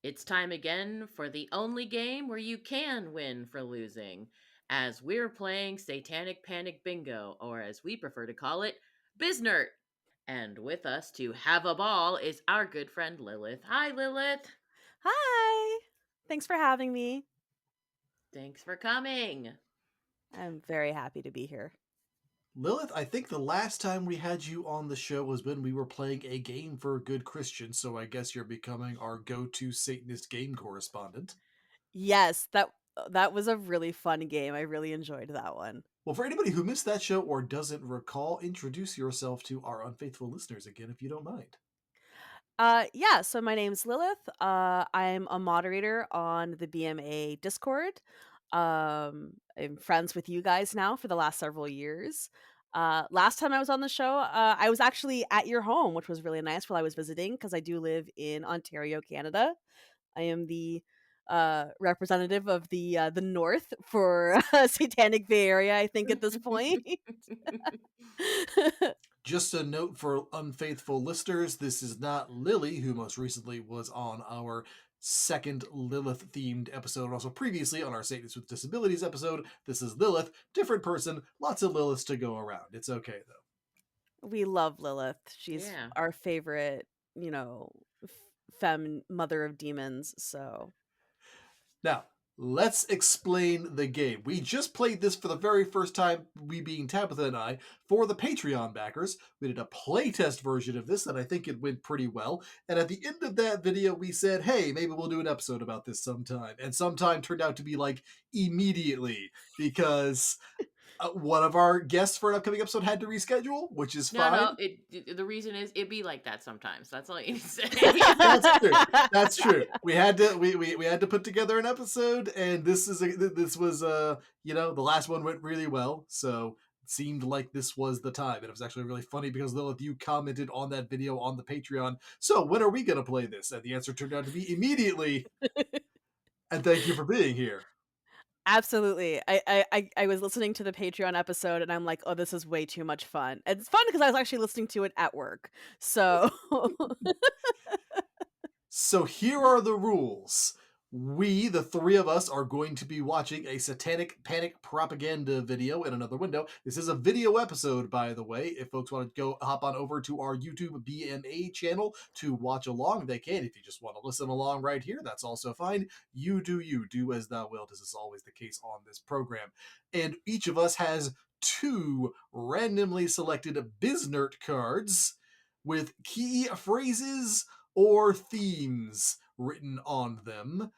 It's time again for the only game where you can win for losing, as we're playing Satanic Panic Bingo, or as we prefer to call it, Biznert. And with us to have a ball is our good friend Lilith. Hi, Lilith. Hi. Thanks for having me. Thanks for coming. I'm very happy to be here. Lilith, I think the last time we had you on the show was when we were playing a game for good Christians, so I guess you're becoming our go-to Satanist game correspondent. Yes, that was a really fun game. I really enjoyed that one. Well, for anybody who missed that show or doesn't recall, introduce yourself to our unfaithful listeners again, if you don't mind. Yeah, so my name's Lilith. I'm a moderator on the BMA Discord. I'm friends with you guys now for the last several years. Last time I was on the show, I was actually at your home, which was really nice while I was visiting because I do live in Ontario, Canada. I am the representative of the North for Satanic Bay Area, I think, at this point. Just a note for unfaithful listeners, this is not Lily, who most recently was on our second Lilith themed episode, also previously on our Satanists with Disabilities episode. This is Lilith, different person, lots of Liliths to go around. It's okay though. We love Lilith. She's Yeah. our favorite, f femme mother of demons, so Now, let's explain the game. We just played this for the very first time, we being Tabitha and I, for the Patreon backers. We did a playtest version of this, and I think it went pretty well. And at the end of that video, we said, hey, maybe we'll do an episode about this sometime. And sometime turned out to be like immediately, because one of our guests for an upcoming episode had to reschedule, which is No, fine. no. The reason is it be like that sometimes. That's all you need to say. That's true. That's true. We had to we had to put together an episode, and this was the last one went really well, so it seemed like this was the time. And it was actually really funny because Lilith, you commented on that video on the Patreon. So when are we gonna play this? And the answer turned out to be immediately. And thank you for being here. Absolutely. I was listening to the Patreon episode, and I'm like, "Oh, this is way too much fun." And it's fun because I was actually listening to it at work, so So here are the rules. We, the three of us, are going to be watching a Satanic Panic propaganda video in another window. This is a video episode, by the way. If folks want to go hop on over to our YouTube BMA channel to watch along, they can. If you just want to listen along right here, that's also fine. You. Do as thou wilt, as is always the case on this program. And each of us has two randomly selected Biznert cards with key phrases or themes written on them.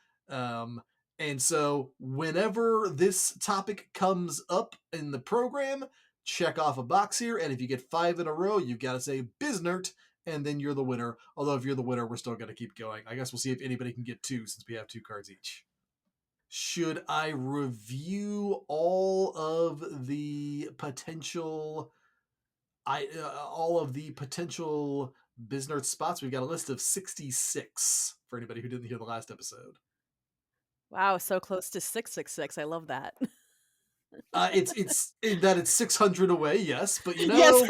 And so, whenever this topic comes up in the program, check off a box here. And if you get 5 in a row, you've got to say Biznert, and then you're the winner. Although, if you're the winner, we're still going to keep going. I guess we'll see if anybody can get 2 since we have 2 cards each. Should I review all of the potential Biznerd spots? We've got a list of 66 for anybody who didn't hear the last episode. wow, so close to 666. I love that. It's in that it's 600 away, yes, but Yes.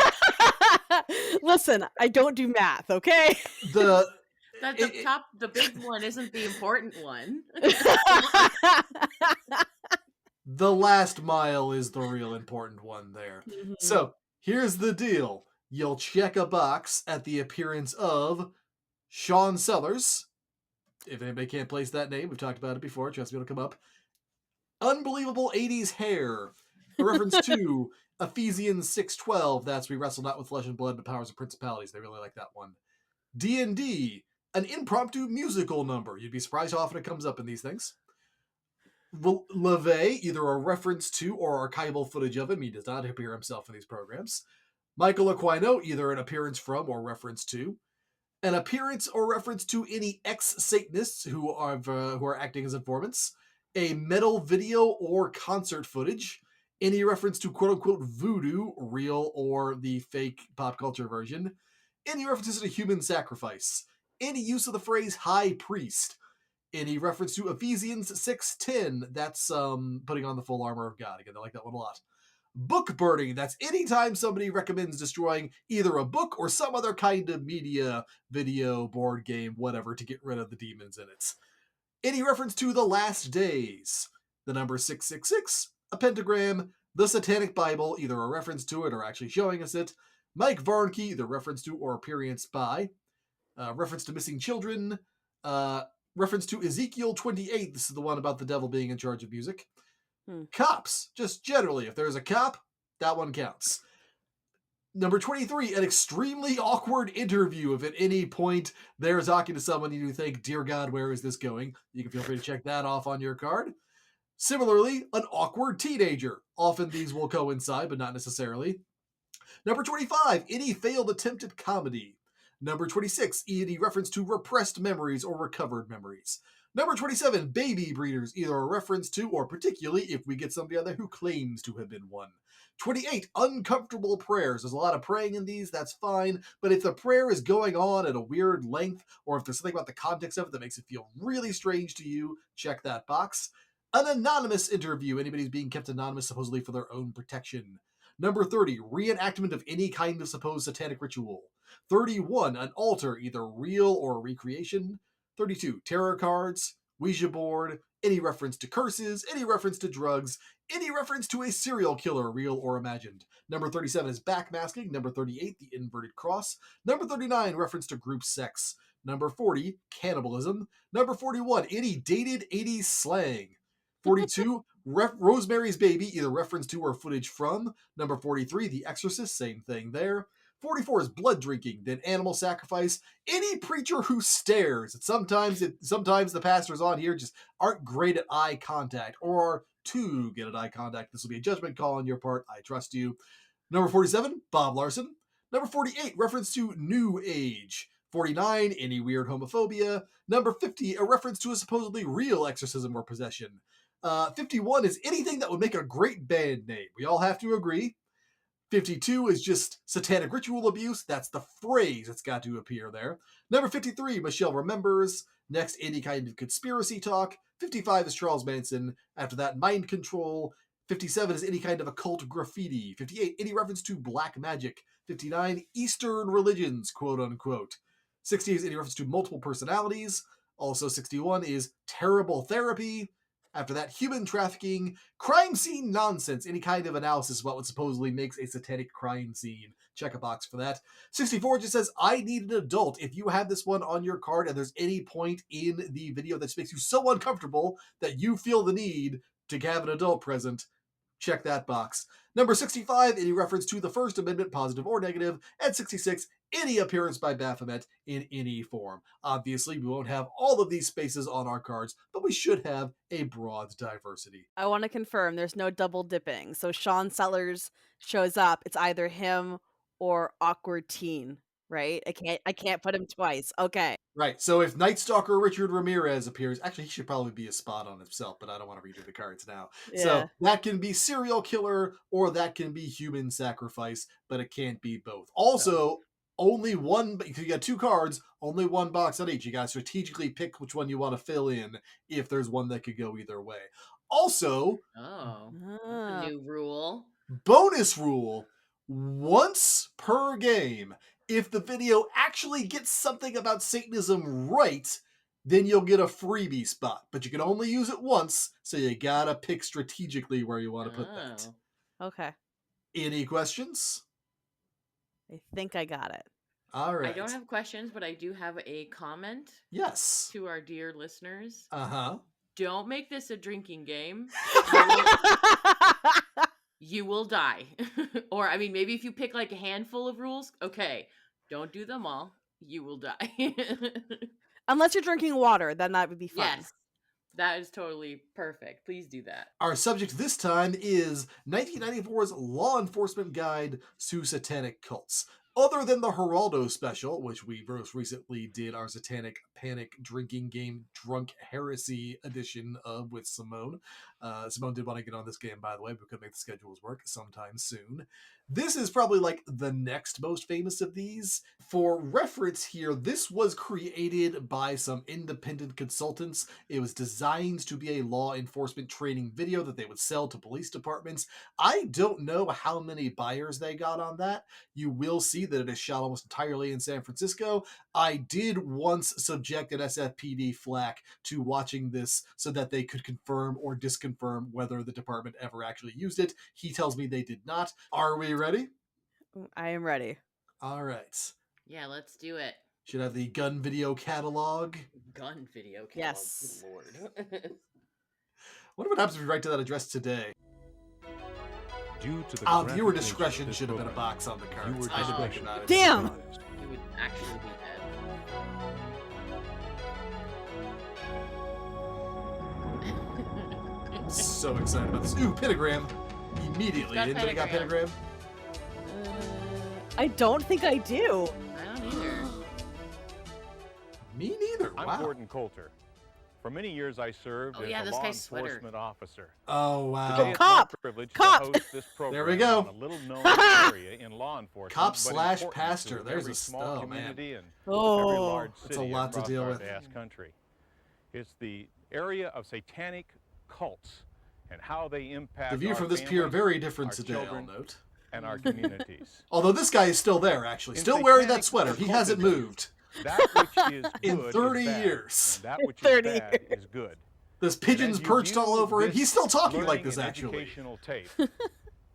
Listen, I don't do math, okay? the The big one isn't the important one. the last mile is the real important one there. Mhm. So here's the deal: you'll check a box at the appearance of Sean Sellers. If anybody can't place that name, we've talked about it before. Trust me, it'll come up. Unbelievable 80s hair. A reference to Ephesians 6:12. That's we wrestle not with flesh and blood, but powers and principalities. They really like that one. D&D, an impromptu musical number. You'd be surprised how often it comes up in these things. LeVay, either a reference to or archival footage of him. He does not appear himself in these programs. Michael Aquino, either an appearance from or reference to. An appearance or reference to any ex-Satanists who are acting as informants, a metal video or concert footage, any reference to quote-unquote voodoo, real or the fake pop culture version, any references to human sacrifice, any use of the phrase high priest, any reference to Ephesians 6:10, that's putting on the full armor of God. Again, I like that one a lot. Book burning, that's anytime somebody recommends destroying either a book or some other kind of media, video, board game, whatever, to get rid of the demons in it. Any reference to the last days, the number 666, a pentagram, the Satanic Bible, either a reference to it or actually showing us it, Mike Varnke, either reference to or appearance by, reference to missing children, uh, reference to Ezekiel 28, this is the one about the devil being in charge of music, Hmm. cops, just generally, if there's a cop, that one counts. Number 23, an extremely awkward interview. If at any point they're talking to someone and you think, dear God, where is this going? You can feel free to check that off on your card. Similarly, an awkward teenager. Often these will coincide, but not necessarily. Number 25, any failed attempt at comedy. Number 26, any reference to repressed memories or recovered memories. Number 27, baby breeders, either a reference to or particularly if we get somebody out there who claims to have been one. 28, uncomfortable prayers. There's a lot of praying in these, that's fine, but if the prayer is going on at a weird length, or if there's something about the context of it that makes it feel really strange to you, check that box. An anonymous interview. Anybody's being kept anonymous supposedly for their own protection. Number 30, reenactment of any kind of supposed satanic ritual. 31, an altar, either real or recreation. 32, tarot cards, Ouija board, any reference to curses, any reference to drugs, any reference to a serial killer, real or imagined. Number 37 is backmasking. Number 38, the inverted cross. Number 39, reference to group sex. Number 40, cannibalism. Number 41, any dated 80s slang. 42, Rosemary's Baby, either reference to or footage from. Number 43, The Exorcist, same thing there. 44 is blood drinking, then animal sacrifice. Any preacher who stares. Sometimes the pastors on here just aren't great at eye contact or are too good at eye contact. This will be a judgment call on your part. I trust you. Number 47, Bob Larson. Number 48, reference to New Age. 49, any weird homophobia. Number 50, a reference to a supposedly real exorcism or possession. 51 is anything that would make a great band name. We all have to agree. 52 is just satanic ritual abuse. That's the phrase that's got to appear there. Number 53, Michelle remembers. Next, any kind of conspiracy talk. 55 is Charles Manson. After that, mind control. 57 is any kind of occult graffiti. 58, any reference to black magic. 59, Eastern religions, quote unquote. 60 is any reference to multiple personalities. Also, 61 is terrible therapy. After that, human trafficking, crime scene nonsense, any kind of analysis of what would supposedly makes a satanic crime scene. Check a box for that. 64 just says, I need an adult. If you have this one on your card and there's any point in the video that makes you so uncomfortable that you feel the need to have an adult present, check that box. Number 65, any reference to the First Amendment, positive or negative. And 66, any appearance by Baphomet in any form. Obviously, we won't have all of these spaces on our cards, but we should have a broad diversity. I want to confirm there's no double dipping. So Sean Sellers shows up. It's either him or awkward teen, right? I can't put him twice. Okay. Right, so if Night Stalker Richard Ramirez appears, actually he should probably be a spot on himself, but I don't want to redo the cards now. Yeah. So that can be serial killer or that can be human sacrifice, but it can't be both. Also, only one, because you got two cards, only one box on each. You got to strategically pick which one you want to fill in if there's one that could go either way. Also, Oh, that's a Ah. new rule. bonus rule, once per game, if the video actually gets something about Satanism right, then you'll get a freebie spot. But you can only use it once, so you gotta pick strategically where you want to put that. Oh. Okay. Any questions? I think I got it. All right. I don't have questions, but I do have a comment Yes. to our dear listeners. Uh-huh. Don't make this a drinking game. You will die. Or, I mean, maybe if you pick like a handful of rules, okay. Don't do them all. You will die. Unless you're drinking water, then that would be fun. Yes. That is totally perfect. Please do that. Our subject this time is 1994's Law Enforcement Guide to Satanic Cults. Other than the Geraldo special, which we most recently did our Satanic Panic drinking game Drunk Heresy edition of with Simone. Simone did want to get on this game, by the way, but could make the schedules work sometime soon. This is probably like the next most famous of these. For reference here, this was created by some independent consultants. It was designed to be a law enforcement training video that they would sell to police departments. I don't know how many buyers they got on that. You will see that it is shot almost entirely in San Francisco. I did once subject an SFPD flack to watching this so that they could confirm or disconfirm whether the department ever actually used it. He tells me they did not. Are we ready? I am ready. All right. Yeah, let's do it. Should have the gun video catalog. Gun video catalog. Yes. Good lord. What happens if we write to that address today? Due to the Viewer discretion should have been a box on the cards. Viewer I know, discretion. not Damn! You would actually be dead. I'm so excited about this. Ooh, pentagram. Immediately. Got Anybody got pentagram? I don't think I do. I don't either. Me neither. I'm Wow. Gordon Coulter. For many years, I served Oh, as yeah, a this law guy's sweater. enforcement officer. Oh, Today, wow. it's Cop! my privilege Cop! to host this program There we go. in a little-known area in law enforcement. Cop but slash important pastor. to There's every a small oh, man. community and every Oh, large that's city a lot to across deal our with. vast country. It's the area of satanic cults and how they impact The view our from this pier families, very different our today, I'll children, note. and our communities. Although this guy is still there, actually. In Still wearing that satanic sweater. He hasn't occultism, moved. That which is In good 30 is bad, years. and that which 30 is bad is good. There's And pigeons as you perched all view over him. this He's still talking like learning this, and actually. Educational tape.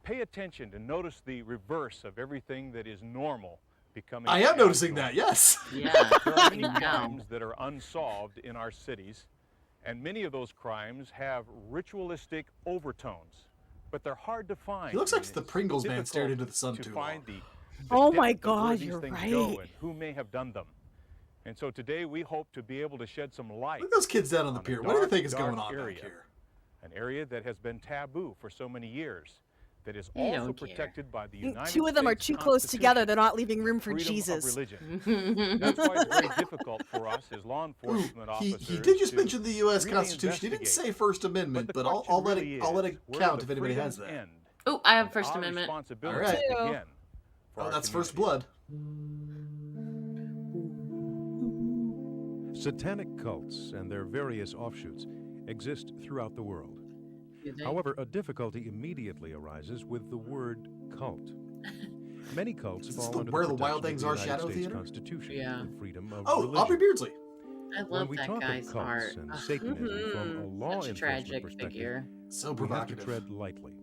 Pay attention to notice the reverse of everything that is normal becoming. I am noticing abnormal. that, yes. Yeah. There are many No. crimes that are unsolved in our cities, and many of those crimes have ritualistic overtones, but they're hard to find. He looks like and the it's Pringles man stared difficult into the sun to too find long. the Oh depth my of where God, these you're things right. go and who may have done them. And so today we hope to be able to shed some light Look at those kids down on the on a pier. What do you dark, think is dark going on area. back here? an area that has been taboo for so many years, that is You also don't care. protected by the United Two of them are States too close together. Constitution, They're not leaving room for freedom of Jesus. religion. That's why it's very difficult for us as law Ooh, enforcement he officers did just to mention the U.S. really Constitution. He didn't investigate. say First Amendment, the but I'll question let really it let is, it where count do if the anybody has freedoms that. end Oh, I have and First our Amendment. responsibilities Alright. begin for Oh, our that's First communities. Blood. Satanic cults and their various offshoots exist throughout the world. Do they? However, a difficulty immediately arises with the word cult. Many cults Is this fall the under Where the the Wild protection Things of Are the United Shadow States Theater? Constitution Yeah. and freedom of Oh, religion. Aubrey Beardsley. I When love we that talk guy's of cults art. and Ugh, Satanism from a law such a enforcement tragic perspective, figure. So we have to provocative. tread lightly.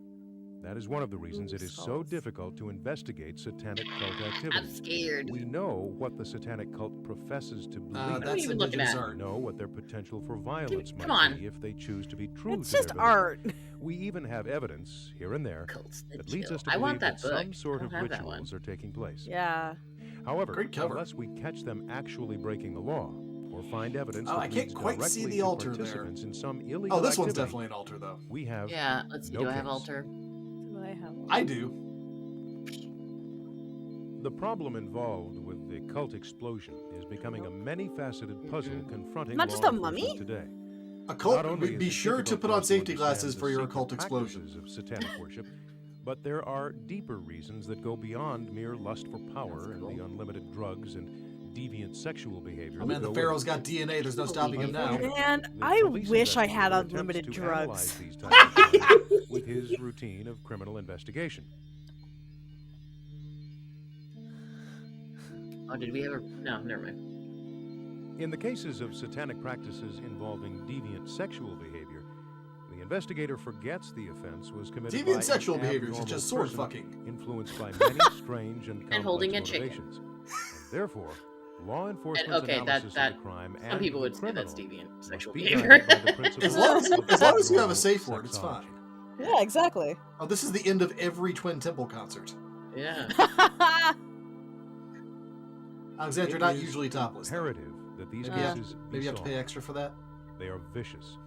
That is one of the reasons it is so Skulls. difficult to investigate satanic cult I'm activity. scared. We know what the satanic cult professes to believe. What are That's you even looking indigenous at? We art. know what their potential for violence come might on. be if they choose to be true It's to just their belief. art. We even have evidence, here and there, Cults that that leads chill. us to I believe want that that book. some sort I of don't have that one. rituals are taking place. Yeah. However, Great cover. unless we catch them actually breaking the law, or find evidence Oh, that I can't leads quite see directly the to altar there. participants in some illegal Oh, this one's activity, definitely an altar, though. we have Yeah, let's see. no Do I have case. altar? Do I have one? I do. The problem involved with the cult explosion is becoming a many-faceted puzzle confronting Not law just a enforcement mummy? today. A Not cult. only Be is it sure to difficult put for on us to safety understand glasses the for your secret occult explosion. practices of satanic worship, but there are deeper reasons that go beyond mere lust for power and the unlimited drugs and deviant sexual behavior. Oh that man, the go Pharaoh's with got DNA. There's no stopping him now. Man, The I police wish I had investigator unlimited attempts to analyze drugs. these types of crimes with his routine of criminal investigation. Oh, did we ever? No, never mind. In the cases of satanic practices involving deviant sexual behavior, the investigator forgets the offense was committed by Deviant an sexual behavior is abnormal just sword person fucking. influenced by many strange and complex holding a chicken. motivations. And therefore, law enforcement's okay, analysis that- of the crime Some and people the would say that's criminal deviant must sexual be behavior. guided by the principles As long as of you have a abnormal safe word, it's sexology. fine. Yeah, exactly. Oh, this is the end of every Twin Temple concert. Yeah. Alexandra, It not is usually topless. though. Imperative that these Maybe, cases maybe be you have to pay solved. extra for that. They are vicious,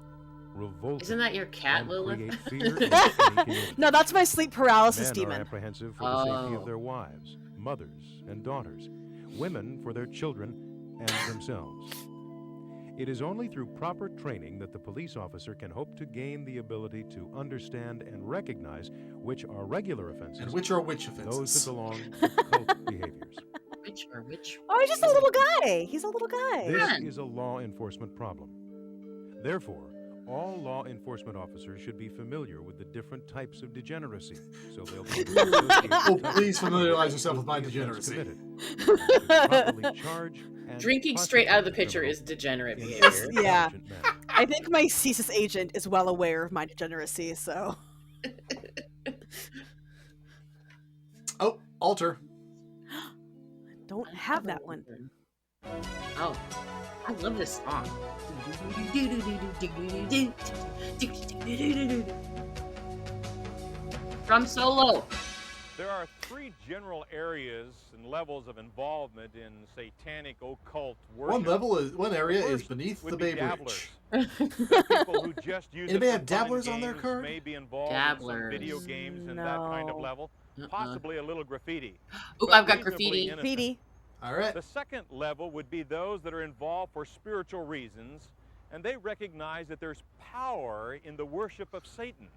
revolting, Isn't that your cat, and Lilith? create fear in any community. No, that's my sleep paralysis Men are demon. apprehensive for the safety Oh. of their wives, mothers and daughters, women for their children and themselves. It is only through proper training that the police officer can hope to gain the ability to understand and recognize which are regular offenses And which are witch those that offenses? belong to cult behaviors. Which? Oh, he's just a little guy. He's a little guy. This Fun. is a law enforcement problem. Therefore, all law enforcement officers should be familiar with the different types of degeneracy, so they'll be able to associate Oh, the type please of familiarize offense yourself with my the offense degeneracy. committed, to properly charge and Drinking straight out of the prosecute pitcher criminal is degenerate in an behavior. Yeah. intelligent manner. I think my CSIS agent is well aware of my degeneracy, so. Oh, altar. Don't have that one. Oh, I love this song. From Solo. There are 3 general areas and levels of involvement in satanic occult worship. One area The is first beneath would the be Bay dabblers. Bridge. There are people who just use Anybody it have for fun and dabblers on their games, card? may be involved in some video Dabblers. games and that kind of No. level, possibly a little graffiti. Ooh, but I've got reasonably graffiti. innocent. Graffiti. All right. The second level would be those that are involved for spiritual reasons, and they recognize that there's power in the worship of Satan.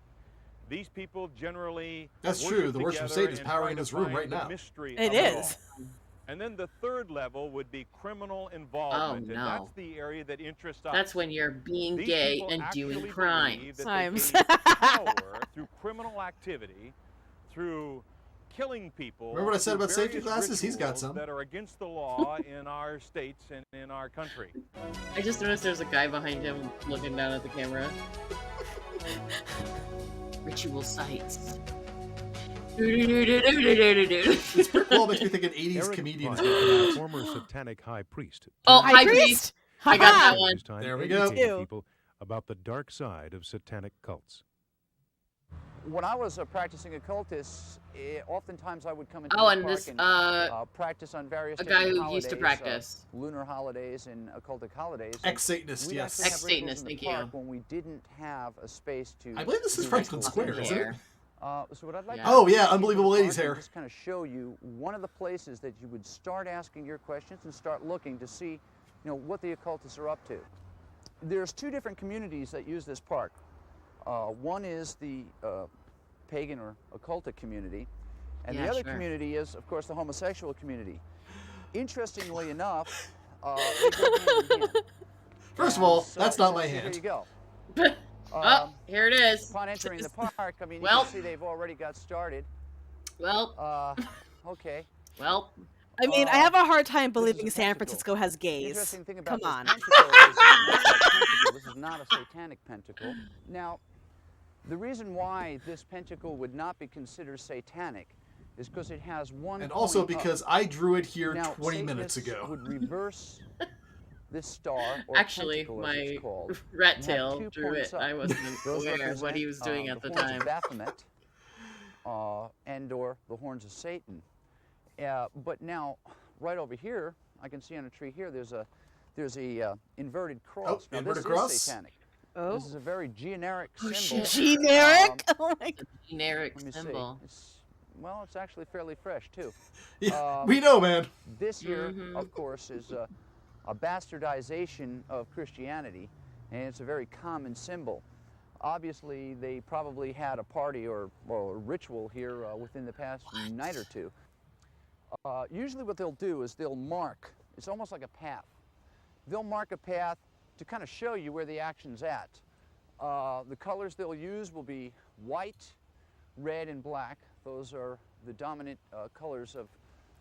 These people generally That's worship true. The worship of together Satan is and powering try to this room find right the now. mystery It of is. all. And then the third level would be criminal involvement, Oh, and no. that's the area that interests us. That's when you're being These gay people and actually doing believe crimes. that Times. they gain power through criminal activity, through killing people. Remember what I said through about safety various glasses? He's got rituals some. that are against the law in our states and in our country. I just noticed there's a guy behind him looking down at the camera. Ritual sites. This brick wall makes me think an 80s Eric comedian is Pyle, going to come out. former satanic high priest. Oh, turned High to priest! I got Ha-ha! that one. his time There we go. educating Ew. people about the dark side of satanic cults. When I was a practicing occultist, oftentimes I would come into Oh, this and park this, and practice on various a guy different who used to holidays, practice. lunar holidays and occultic holidays. And Ex-Satanist, we'd yes. actually have rituals Ex-Satanist, in the thank you. park when we didn't have a space to. I believe this is do Franklin rituals Square, in. isn't it? Hair. So what I'd like Yeah. to Oh, do is yeah, take you Unbelievable to the Ladies park and hair. Just kind of show you one of the places that you would start asking your questions and start looking to see, what the occultists are up to. There's 2 different communities that use this park. One is the pagan or occultic community, and Yeah, the other sure. community is, of course, the homosexual community. Interestingly enough, they go hand in hand. First of And all, so- that's not so my Here hand. you go. Oh, here it is. Upon entering the park, I mean, you Well. can see they've already got started. Well, Okay. well. I mean, I have a hard time is believing a San pentacle. Francisco has The gays. interesting thing about Come this on. pentacle is it's not a pentacle. This is not a satanic pentacle. Now, the reason why this pentacle would not be considered satanic is because it has one And also point up. because I drew it here Now, 20 minutes Satanists ago. would reverse this star, or Actually, pentacle, as it's my called. rat You have tail 2 drew points it. up. I wasn't Those aware of what represent, he was doing at the horns time. of Baphomet, and/or the horns of Satan. But now, right over here, I can see on a tree here. There's a inverted cross. Now, inverted this cross? is satanic. Oh. This is a very generic Oh, symbol. shit. Generic? Oh my god. Generic Let me see. symbol. It's actually fairly fresh too. Yeah, we know, man. This here, Mhm. of course, is a bastardization of Christianity, and it's a very common symbol. Obviously, they probably had a party or a ritual here within the past night or two. Usually what they'll do is they'll mark, it's almost like a path. They'll mark a path to kind of show you where the action's at. The colors they'll use will be white, red, and black. Those are the dominant colors of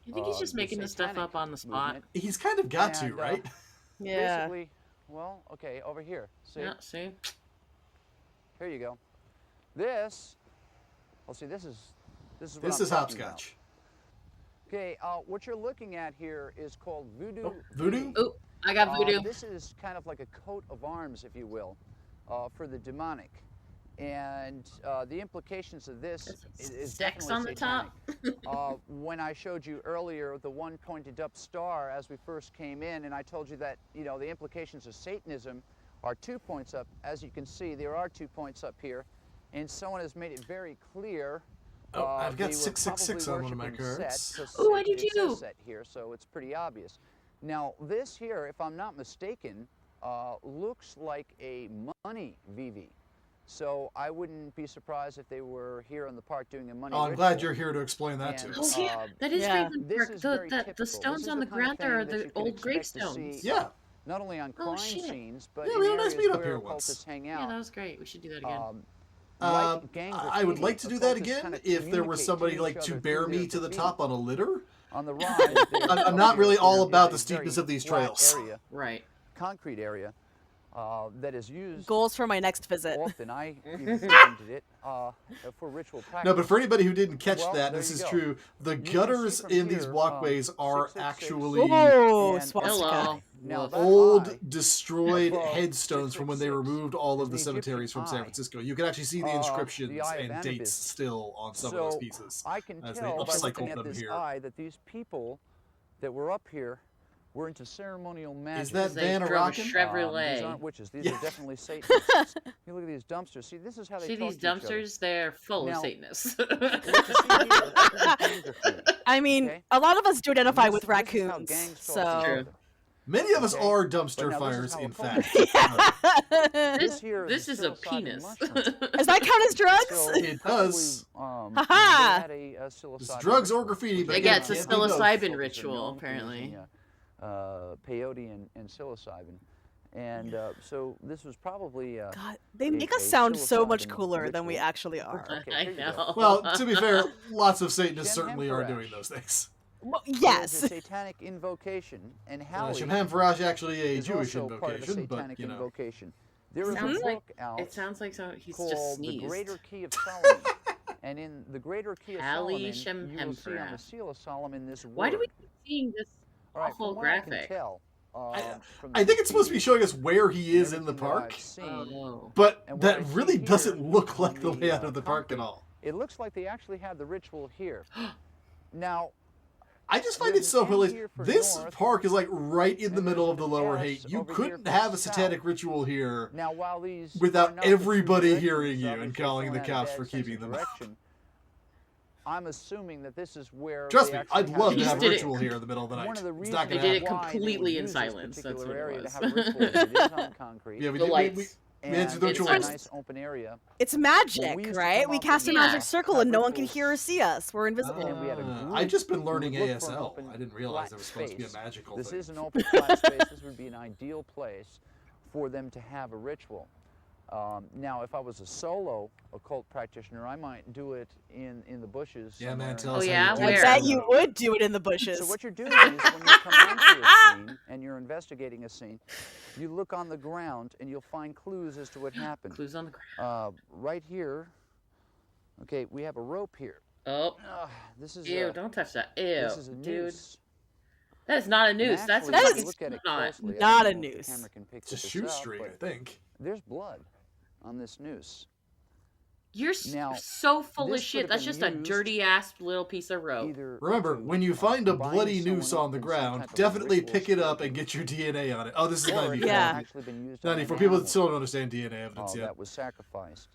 You think he's just the making this stuff satanic up on the spot? movement. He's kind of got to, And, right? Yeah. Basically, well, okay, over here. See, Yeah, see? here you go. This, well, see, this is what This I'm is talking about. hopscotch. Okay, what you're looking at here is called voodoo. Oh, voodoo? Oh, I got voodoo. This is kind of like a coat of arms, if you will, for the demonic. And the implications of this is Sex definitely on the top. satanic. When I showed you earlier the one pointed up star as we first came in, and I told you that, the implications of Satanism are 2 points up. As you can see, there are 2 points up here. And someone has made it very clear Oh, I've got they were 666 probably on one of my worshiping cards. Set, Oh, I do it says too. Set here, so it's pretty obvious. Now, this here, if I'm not mistaken, looks like a money VV. So I wouldn't be surprised if they were here in the park doing a money Oh, I'm ritual. glad you're here to explain that to And, Oh us. yeah, that is Yeah. Raven This Park. is very The typical. stones This is on the the kind of ground there are thing that the you can old expect to gravestones. see, Yeah. not only on Oh, crime shit. scenes, but Yeah, in we had a nice areas meetup where here occultists once. hang Yeah, out. that was great. We should do that again. Like gang I would graffiti, like to do that occultists again kind of if there was communicate somebody to like each to other bear through me their to the graffiti. top on a litter. On the rise, I'm not really all about the steepness of these trails. Area, Right. concrete area that is used Goals for my next visit. often. I even frequented it for ritual practice. No, but for anybody who didn't catch Well, that, there this you is go. true. The You can see gutters from in these here, walkways are 666 actually Oh, and swastika. Hello. Now, that old, eye destroyed above headstones from when they 666 removed all of is the the cemeteries Egyptian from San eye. Francisco. You can actually see the The inscriptions eye of and dates Anubis. still on some of those So pieces I can as they tell by looking upcycled at them this here. eye that these people that were up here were into ceremonial magic. Is that They Van drove a Rockin? These Chevrolet. aren't witches. These Yeah. are definitely Satanists. You look at these dumpsters. See, this is how they See talk these to each other. dumpsters? They're full of Now, Satanists. What you see here is gang graffiti. I mean, Okay. a lot of us do And identify this- with this is how raccoons, gangs talk to each so. other. True. Many of us Okay. are But dumpster now this is fires, how in occultic fact. This here is This is a psilocybin penis. mushroom. Does that count as drugs? So It does. probably, Haha. they had a It's psilocybin drugs or ritual, graffiti, which but They is again, get it to can't be both. psilocybin Focused are ritual, known for apparently. using, peyote and psilocybin. And so this was probably God, they a- make us a sound so much psilocybin cooler than we ritual. actually are. Okay, I here you go. know. Well, to be fair, lots of Satanists Shem certainly are Hamperash. doing those things. Well, There's yes. a satanic invocation, and Hallie Shemham Faraj actually a is Jewish also part of a invocation, but satanic you know. invocation. There is Sounds a like- book out It sounds like he's just called The sneezed. Greater Key of Solomon. And in The Greater Key of Hallie Solomon, you will see on the Shemhemperath. seal of Solomon this word. Why do we keep seeing this All right, awful from what I can graphic? tell, from I the think it's supposed to be graffiti showing us where he and is in the everything that park, I've seen, Oh. but and what that I see really here doesn't look on like the the, layout of the park at concrete, all. it looks like they actually had the ritual here. Now, I just find it there's so an N hilarious. here for This north, park is like right in the and middle there's of the an lower S hate. You over here couldn't for have a south. satanic ritual here Now, while these are without not the true everybody directions, hearing you and obviously calling the someone had a cops bad for sense keeping of them up. direction. I'm assuming that this is where Trust they me, actually I'd had love the to Just have a did it ritual here in the middle of the night. One of the It's reasons not They gonna did it happen. why they would completely in use this silence, that's particular what it area was. to have rituals. It is on concrete. Yeah, we The did. lights. We had to And do it's it a twice. nice open area. It's we magic, used to right? come We up cast a and, magic Yeah. circle have and no one can rituals. hear or see us. We're invisible. And we had a I've group just been who would learning look for an ASL. open, I didn't realize flat there was supposed to be a space. magical This thing. is an open flat space. This would be an ideal place for them to have a ritual. Now, if I was a solo occult practitioner, I might do it in the bushes. Yeah, man, somewhere tell Oh, us yeah? how you do I Where? it. bet you would do it in the bushes. So what you're doing is when you come onto a scene and you're investigating a scene, you look on the ground and you'll find clues as to what happened. Clues on the ground. Right here, okay, we have a rope here. Oh, This is ew, a, don't touch that. Ew, this is a dude. noose. That is not a And noose. That's a actually, if fucking you look at it knot. closely, I Not don't a know if the noose. camera can pick It's a this up, shoestring, I but think. there's blood on this noose. You're Now, so full of this shit. could That's have just been a used dirty ass little piece of rope. Either Remember, to, when you find a bind bloody someone noose up on the in some ground, type of a definitely ritual pick it up spirit, and get your DNA on it. Oh, this is or it 94. could Yeah. have actually been used on 94. an People that animal, still don't understand DNA evidence yet. that was sacrificed.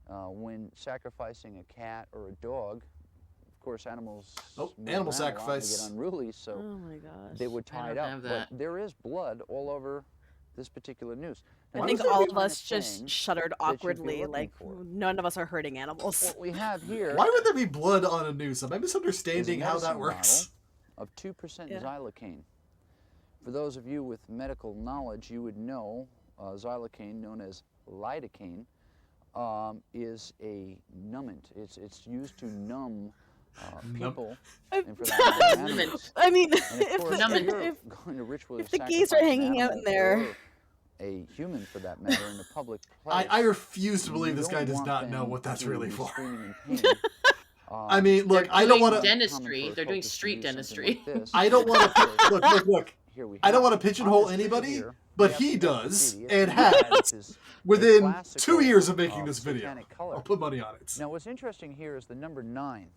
When sacrificing a cat or a dog, of course, animals Oh, move animal around a lot and they sacrifice. get unruly, so Oh my gosh. they would I tie it don't up. have But that. there is blood all over this particular noose. I Now, think this is all the of kind us just thing shuddered that you'd be awkwardly, looking like for. none of us are hurting animals. What we have here Why would there be blood on a noose? Am I is a misunderstanding how that medicine works? bottle of 2% Yeah. xylocaine. For those of you with medical knowledge, you would know xylocaine, known as lidocaine, is a numbant. It's used to numb people, and for that matter, animals. I mean, And of if course, the, if you're if, going to ritually if the geese are sacrifice an hanging out in animal there. or a human, for that matter, in a public place, I refuse to believe you this guy don't does want not know them what that's to really be for. screaming in pain. I mean, look, They're I don't doing want to. dentistry. They're doing street dentistry. I don't want to. Look. Here we I don't have want to it. pigeonhole On this picture anybody, here, but we have he some does graffiti. It's and red, which has is a within classical, 2 years of making this video. satanic color. I'll put money on it. Now, what's interesting here is the number 9.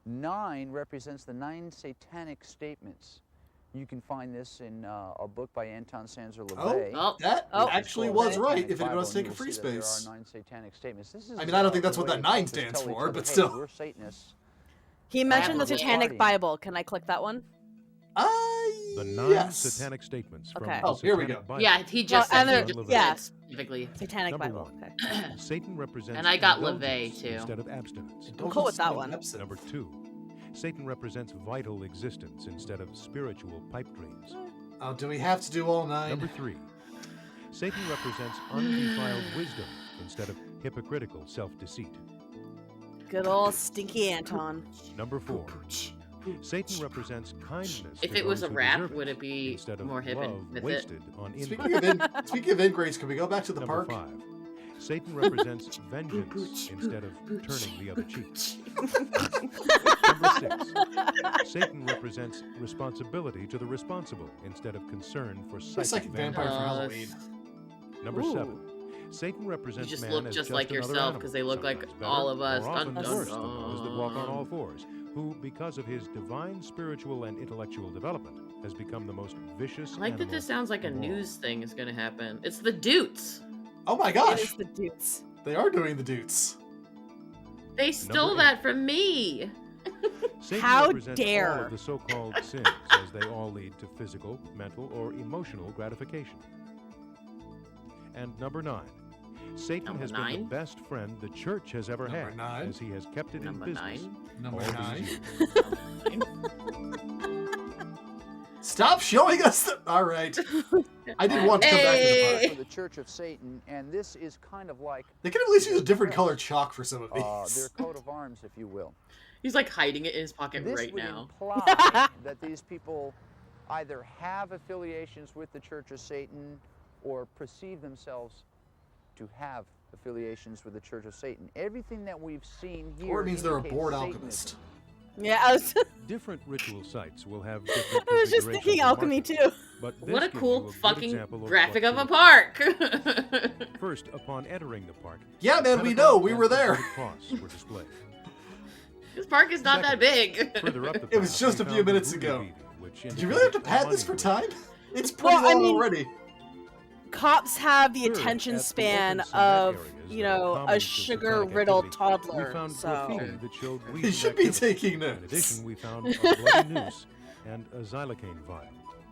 9 represents the 9 satanic statements You can find this in a book by Anton Sanzer Oh, LaVey. that Oh. actually was Satanic right. If Bible, anyone wants to and take a you will free see that there space. are 9 satanic statements. This is, I mean, I don't think that's the what way that 9 cultists stands tell each for, other, but "Hey, still. we're Satanists." He mentioned the Bible. Satanic Partying. Bible. Can I click that one? The 9 Yes. satanic statements from Okay. the Oh, here we Satanic go. Bible. Yeah, he just Well, said, and he there- just yeah. said specifically. Satanic Number Bible. 1. Okay. Satan represents And I got indulgence LaVey, too. instead of abstinence. I'm cool with that one. Number 2. Satan represents vital existence instead of spiritual pipe dreams. Oh, do we have to do all 9? Number 3. Satan represents undefiled wisdom instead of hypocritical self-deceit. Good old stinky Anton. Number 4. Satan represents kindness If to it was those a who rap, deserve would it be instead of more hip love with it? wasted on Speaking ingrate. speaking of ingrates, can we go back to the Number park? 5. Satan represents vengeance instead of turning the other cheek. Number 6. Satan represents responsibility to the responsible instead of concern for Psychic psychic vampire for Oh, Halloween. Number Ooh. 7. Satan You represents just man look as just like another yourself animal, because they look like sometimes all better, of us. or often Dun, dun, worse than those that walk on all dun. fours, who, because of his divine spiritual and intellectual development, has become the most vicious I like that animal this sounds like a of all. news thing is going to happen. It's the Dutes. Oh my It gosh, is the dudes. they are doing the Dutes. They stole 8. that from me. Satan How represents all dare. of the so-called sins, as they all lead to physical, mental, or emotional gratification. And number 9. Satan Number has been 9? the best friend the church has ever Number had, 9? as he has kept it Number in business. 9. Number all 9. these years. Stop showing us the. All right. I did want to come back to the Hey! park. For the Church of Satan, and this is kind of like They could at least use a different color chalk for some of their these. coat of arms, if you will. He's like hiding it in his pocket This right would now. imply that these people either have affiliations with the Church of Satan or perceive themselves to have affiliations with the Church of Satan. Everything that we've seen here Or it means they're a indicates bored Satanism. alchemist. Yeah, I was, Different ritual sites will have different I was just configurations thinking of alchemy markings, too. but this What a gives cool you a good fucking example graphic what of a to park. expect. First, upon entering the park, Yeah, the man, we pentacle know. We and were the there. Red cross were displayed. This park is not that big. Further up the It was path, just we a few found the minutes voodoo ago. bead, which Did you really have to indicates a pad this for money time? It's pretty Well, I long mean- already. Cops have the Third, attention at the span open cement of, areas you that are know, common a to satanic sugar-riddled activity, toddler. We found So graffiti that showed They recent should be activity. taking In notes. addition, we found a bloody noose and a xylocaine vial.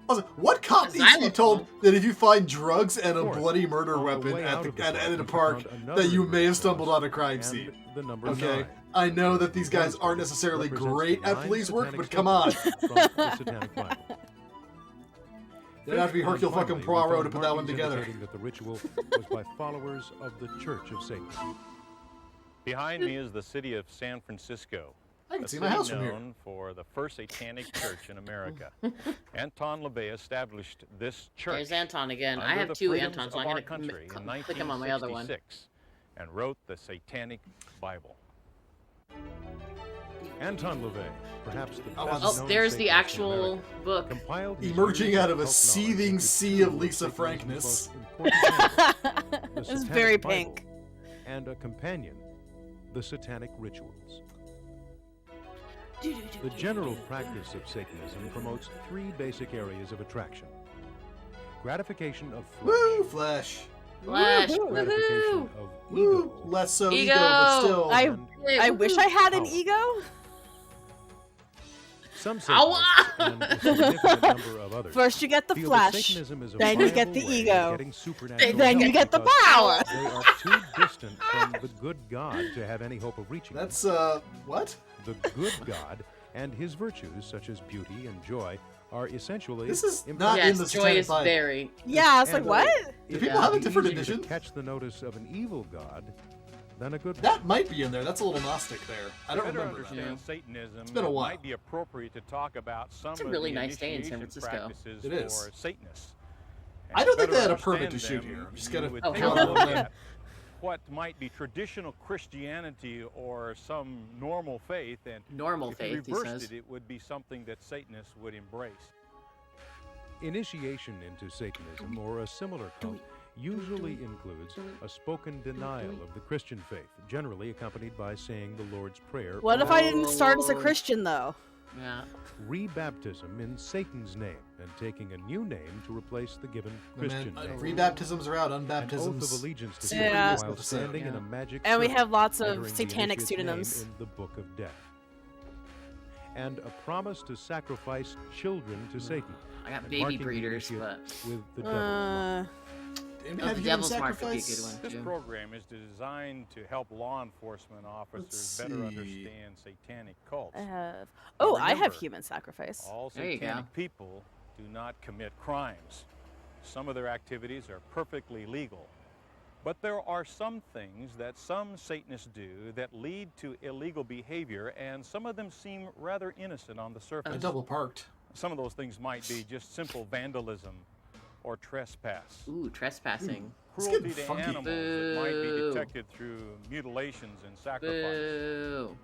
Also, what cop needs to be told that if you find drugs and a Fourth, bloody murder on the weapon way at out the of the at park, a we park found another that you may have red stumbled cross on a crime and scene? the number Okay, 9. I know that these guys One aren't necessarily represents great the at 9 police work, satanic but come on. statements from the Satanic Bible. They'd have to be Fifth, and Hercule fucking finally, we Poirot found to put that one markings together. indicating that the ritual was by followers of the Church of Satan. Behind me is the city of San Francisco. I can a see city my house from here. known for the first satanic church in America. Anton LaVey established this church. There's Anton again. I under have the 2 freedoms Antons, so of I'm our going country in to click him on my other one. 1966 and wrote the Satanic Bible. Anton LaVey, perhaps the Oh, best Oh, known there's the Satanist in actual America, book. compiled his Emerging years out of a occult seething knowledge sea into of two Lisa Satan's Frankness. most important handbooks, the it's Satanic very Bible pink. and a companion, the Satanic Rituals. The general practice of Satanism promotes 3 basic areas of attraction: gratification of flesh, Woo, flesh. Flash. Woohoo. gratification Woohoo. of Woo, ego, less so ego, Ego. but still. I- and I wish I had an Power. ego. some Ow. Satanists and a significant number of others First you get the feel that flesh, Satanism is a then you get viable the way of ego, getting supernatural then you help get the because power. They are too distant from the good God to have any hope of reaching That's, what? them. The good God and his virtues, such as beauty and joy, are essentially This is impossible. not in Yes, the Joy Satanic is Bible. very. Yeah, I was like, And, what? Do it people would have a be different easier to edition? catch the notice of an evil God than a good one. That might be in there. That's a little Gnostic there. I don't To better remember that. understand Satanism, It's been a it while. might be appropriate to talk about some It's a of really the nice day in San initiation Francisco. practices It is. for Satanists. I And don't to think they had better a permit to understand shoot here. them, Just gotta you would Oh, take hell a no. look at what might be traditional Christianity or some normal faith, and Normal if you faith, he reversed says. it would be something that Satanists would embrace. Initiation into Satanism or a similar cult usually includes a spoken denial of the Christian faith, generally accompanied by saying the Lord's Prayer. What if I didn't start as a Oh. Christian though? Yeah. rebaptism in Satan's name and taking a new name to replace the given Christian name. Rebaptisms are out, An unbaptisms. oath of allegiance to Secret Satan is while what to say. standing in a Yeah. magic And we circle, have lots of entering the satanic initiate's name pseudonyms. in the Book of Death. And a promise to sacrifice children to Satan. I got and baby marking the breeders, initiate but with the devil's mark. Anybody Oh, have the human devil's mark would be a sacrifice? good one. This too. program is designed to help law enforcement officers Let's better see. understand satanic cults. I have. Now Oh, I have remember, human sacrifice. All There you go. satanic people do not commit crimes. Some of their activities are perfectly legal. But there are some things that some Satanists do that lead to illegal behavior, and some of them seem rather innocent on the surface. I double parked. Some of those things might be just simple vandalism or trespass. Ooh, trespassing. It's Cruelty getting to funky. animals that might be Boo. detected through mutilations and sacrifice. Boo.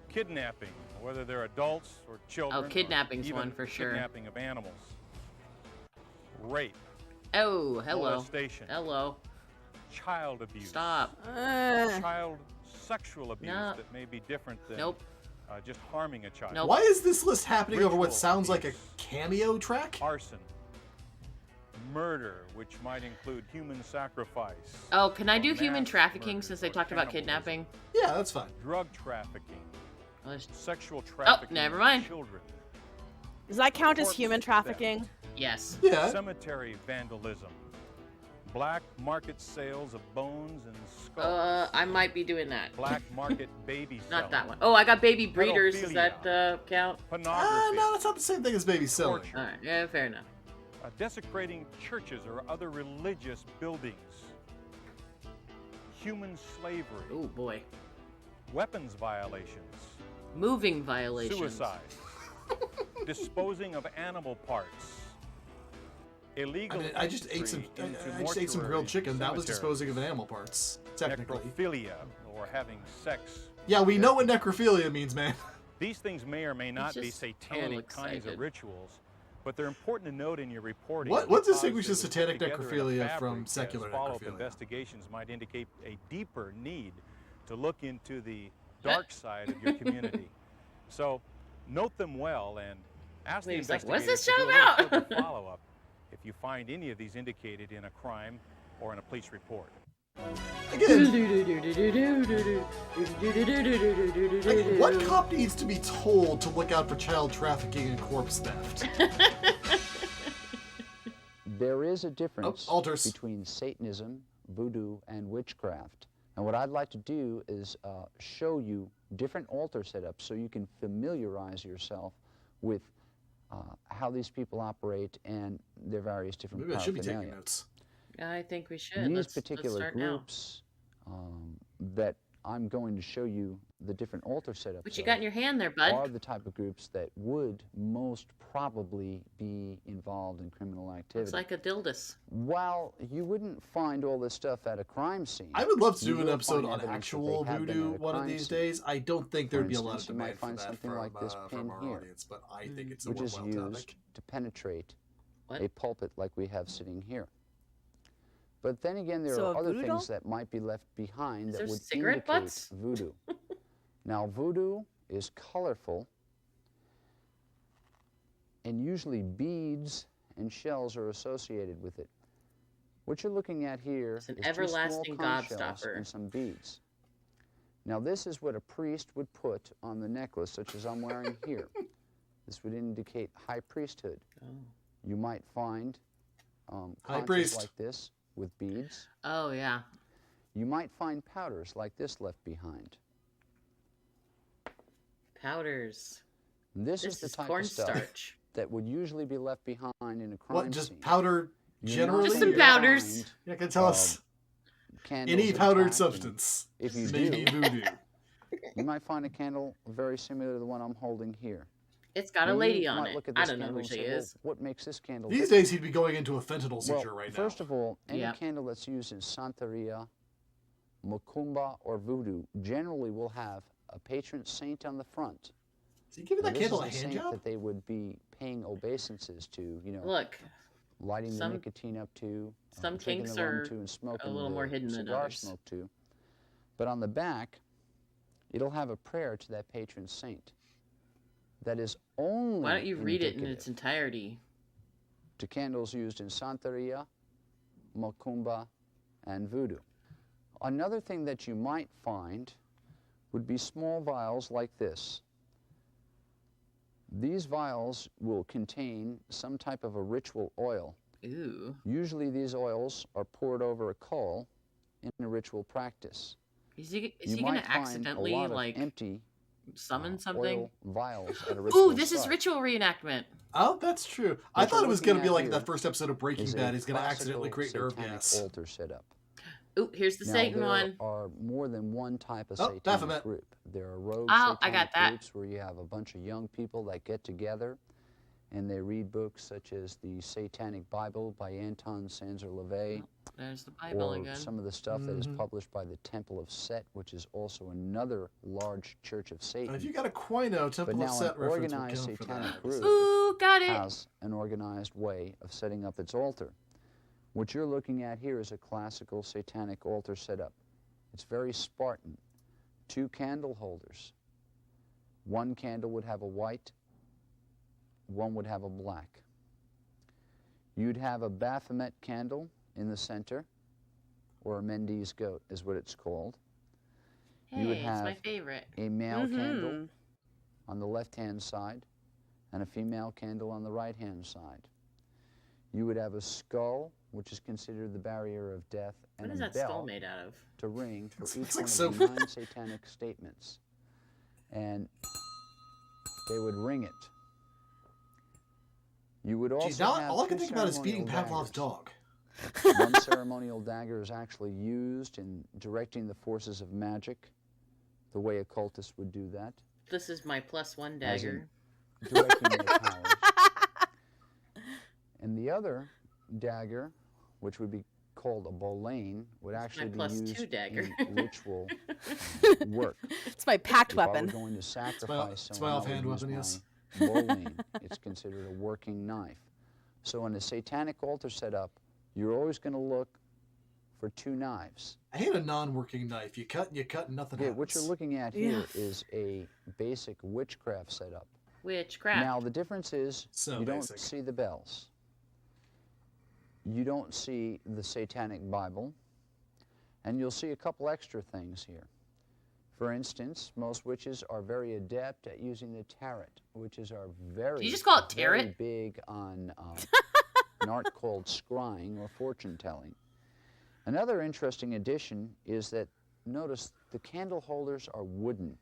Kidnapping, whether they're adults or children. Oh, kidnapping's or even one for sure. Kidnapping of animals. Rape, Oh, hello. molestation, Hello. child abuse. Stop. Child sexual abuse No. that may be different than Nope. just harming a child. Nope. Why is this list happening over what Ritual sounds like a abuse. cameo track? Arson. Murder, which might include human sacrifice. Oh, can I or do human mass trafficking murder since they or talked about cannibalism. kidnapping? Yeah, that's fine. Drug trafficking. Oh, there's- Sexual trafficking never of mind. children. Does that count as Corpse human theft. trafficking? Yes. Yeah. Cemetery vandalism. Black market sales of bones and skulls. I might be doing that. Black market baby selling. Not that one. Oh, I got baby breeders. Does that count? Pornography. No, that's not the same thing as baby selling. Torture. All right. Yeah, fair enough. Desecrating churches or other religious buildings. Human slavery. Oh boy. Weapons violations. Moving violations. Suicide. Disposing of animal parts. Illegal I just ate some. entry I into just ate some grilled mortuary chicken. That was cemeteries. disposing of animal parts, technically. Necrophilia, or having sex. Yeah, we know what necrophilia means, man. These things may or may not be just a little satanic kinds excited. of rituals, but they're important to note in your reporting. What because distinguishes they were satanic put together in a necrophilia from fabric secular as follow-up necrophilia? investigations might indicate a deeper need to look into the dark side of your community. So note them well and ask the He's like, investigators "What's this to show do a little about?" further follow-up if you find any of these indicated in a crime or in a police report. Again, like, what cop needs to be told to look out for child trafficking and corpse theft? There is a difference altars. between Satanism, voodoo, and witchcraft. And what I'd like to do is show you different altar setups so you can familiarize yourself with how these people operate and their various different Maybe I should be taking paraphernalia. notes. I think we should. These Let's particular start now. groups that I'm going to show you the different altar setups What you of got in your hand there, bud? are the type of groups that would most probably be involved in criminal activity. It's like a dildus. While you wouldn't find all this stuff at a crime scene, I would love to you do an will episode find on evidence that actual they have been voodoo at a one of crime these scene. days. I don't think For there'd be a lot of instance, you might demand for find that something from, like this from pin our here, audience, but I think it's a which is worthwhile used topic. to penetrate What? a pulpit like we have sitting here. But then again, there So are a other voodoo things doll? that might be left behind Is that there would cigarette indicate butts? voodoo. Now, voodoo is colorful, and usually beads and shells are associated with it. What you're looking at here It's an is 2 everlasting small conch shells gobstopper. and some beads. Now, this is what a priest would put on the necklace, such as I'm wearing here. This would indicate high priesthood. Oh. You might find High conches priest. like this with beads. Oh yeah. You might find powders like this left behind. Powders. This This is the is type of stuff cornstarch. that would usually be left behind in a crime What, just scene. powder You're generally? not Just some going to powders. find, Yeah, can tell us candles any in powdered fact, and substance. If you Maybe do, voodoo. you might find a candle very similar to the one I'm holding here. It's got Now, a you lady on might it. look at I this don't know candle who and she say, well, is. what makes this candle These different? days he'd be going into a fentanyl seizure right now. First of all, any Yeah. candle that's used in Santeria, Macumba, or Voodoo generally will have a patron saint on the front. Is he giving Now, that this candle a is the hand saint job? that they would be paying obeisances to, you know, Look, lighting the some- nicotine up to, some drinking kinks the rum are to, and smoking little the more hidden than cigar others. smoke to. But on the back, it'll have a prayer to that patron saint. that is only Why don't you read it in indicative its entirety? to candles used in Santeria, Macumba, and Voodoo. Another thing that you might find would be small vials like this. These vials will contain some type of a ritual oil. Ooh. Usually these oils are poured over a coal in a ritual practice. Is he You going might to find accidentally, a lot of like, empty summon something? oil vials at a ritual Ooh, this is site. ritual reenactment. Oh, that's true. I What thought you're it was going to looking be at like that here first episode of Breaking is a Bad. He's going to accidentally create classical nerve satanic gas. altar setup. Ooh, here's the Now, Satan there one. are more than one type of Oh, satanic Baphomet. group. There are rogue Oh, I satanic got that. groups where you have a bunch of young people that get together and they read books such as the Satanic Bible by Anton Sanzer-LaVey, There's the Bible or again. some of the stuff that is published by the Temple of Set, which is also another large church of Satan. If you got a Quino But Temple of now Set an reference, we'll organized count for satanic that. group Ooh, got it. has an organized way of setting up its altar. What you're looking at here is a classical satanic altar setup. It's very Spartan. 2 candle holders. 1 candle would have a white, 1 would have a black. You'd have a Baphomet candle in the center, or a Mendes goat is what it's called. Hey, You would it's have my favorite. a male candle on the left-hand side and a female candle on the right-hand side. You would have a skull, which is considered the barrier of death, and What is a that bell skull made out of? to ring for each looks one like of so- the 9 satanic statements. And they would ring it. You would also Gee, now have all I can 2 think about is feeding ceremonial Pavlov's daggers. dog. One ceremonial dagger is actually used in directing the forces of magic, the way occultists would do that. This is my +1 As in dagger. directing their powers. And the other dagger, which would be called a bolane, would actually be +2 used dagger. in ritual work. It's my packed If I were weapon. going to sacrifice it's my someone, I offhand would use weapon, yes. my bolane. It's considered a working knife. So in a satanic altar setup, you're always going to look for 2 knives. I hate a non-working knife. You cut and you cut and nothing Yeah, happens. what you're looking at here is a basic witchcraft setup. Witchcraft. Now, the difference is So you don't basic. see the bells. You don't see the Satanic Bible. And you'll see a couple extra things here. For instance, most witches are very adept at using the tarot. Witches are very, Did you just call it very tarot? big on an art called scrying or fortune telling. Another interesting addition is that, notice, the candle holders are wooden.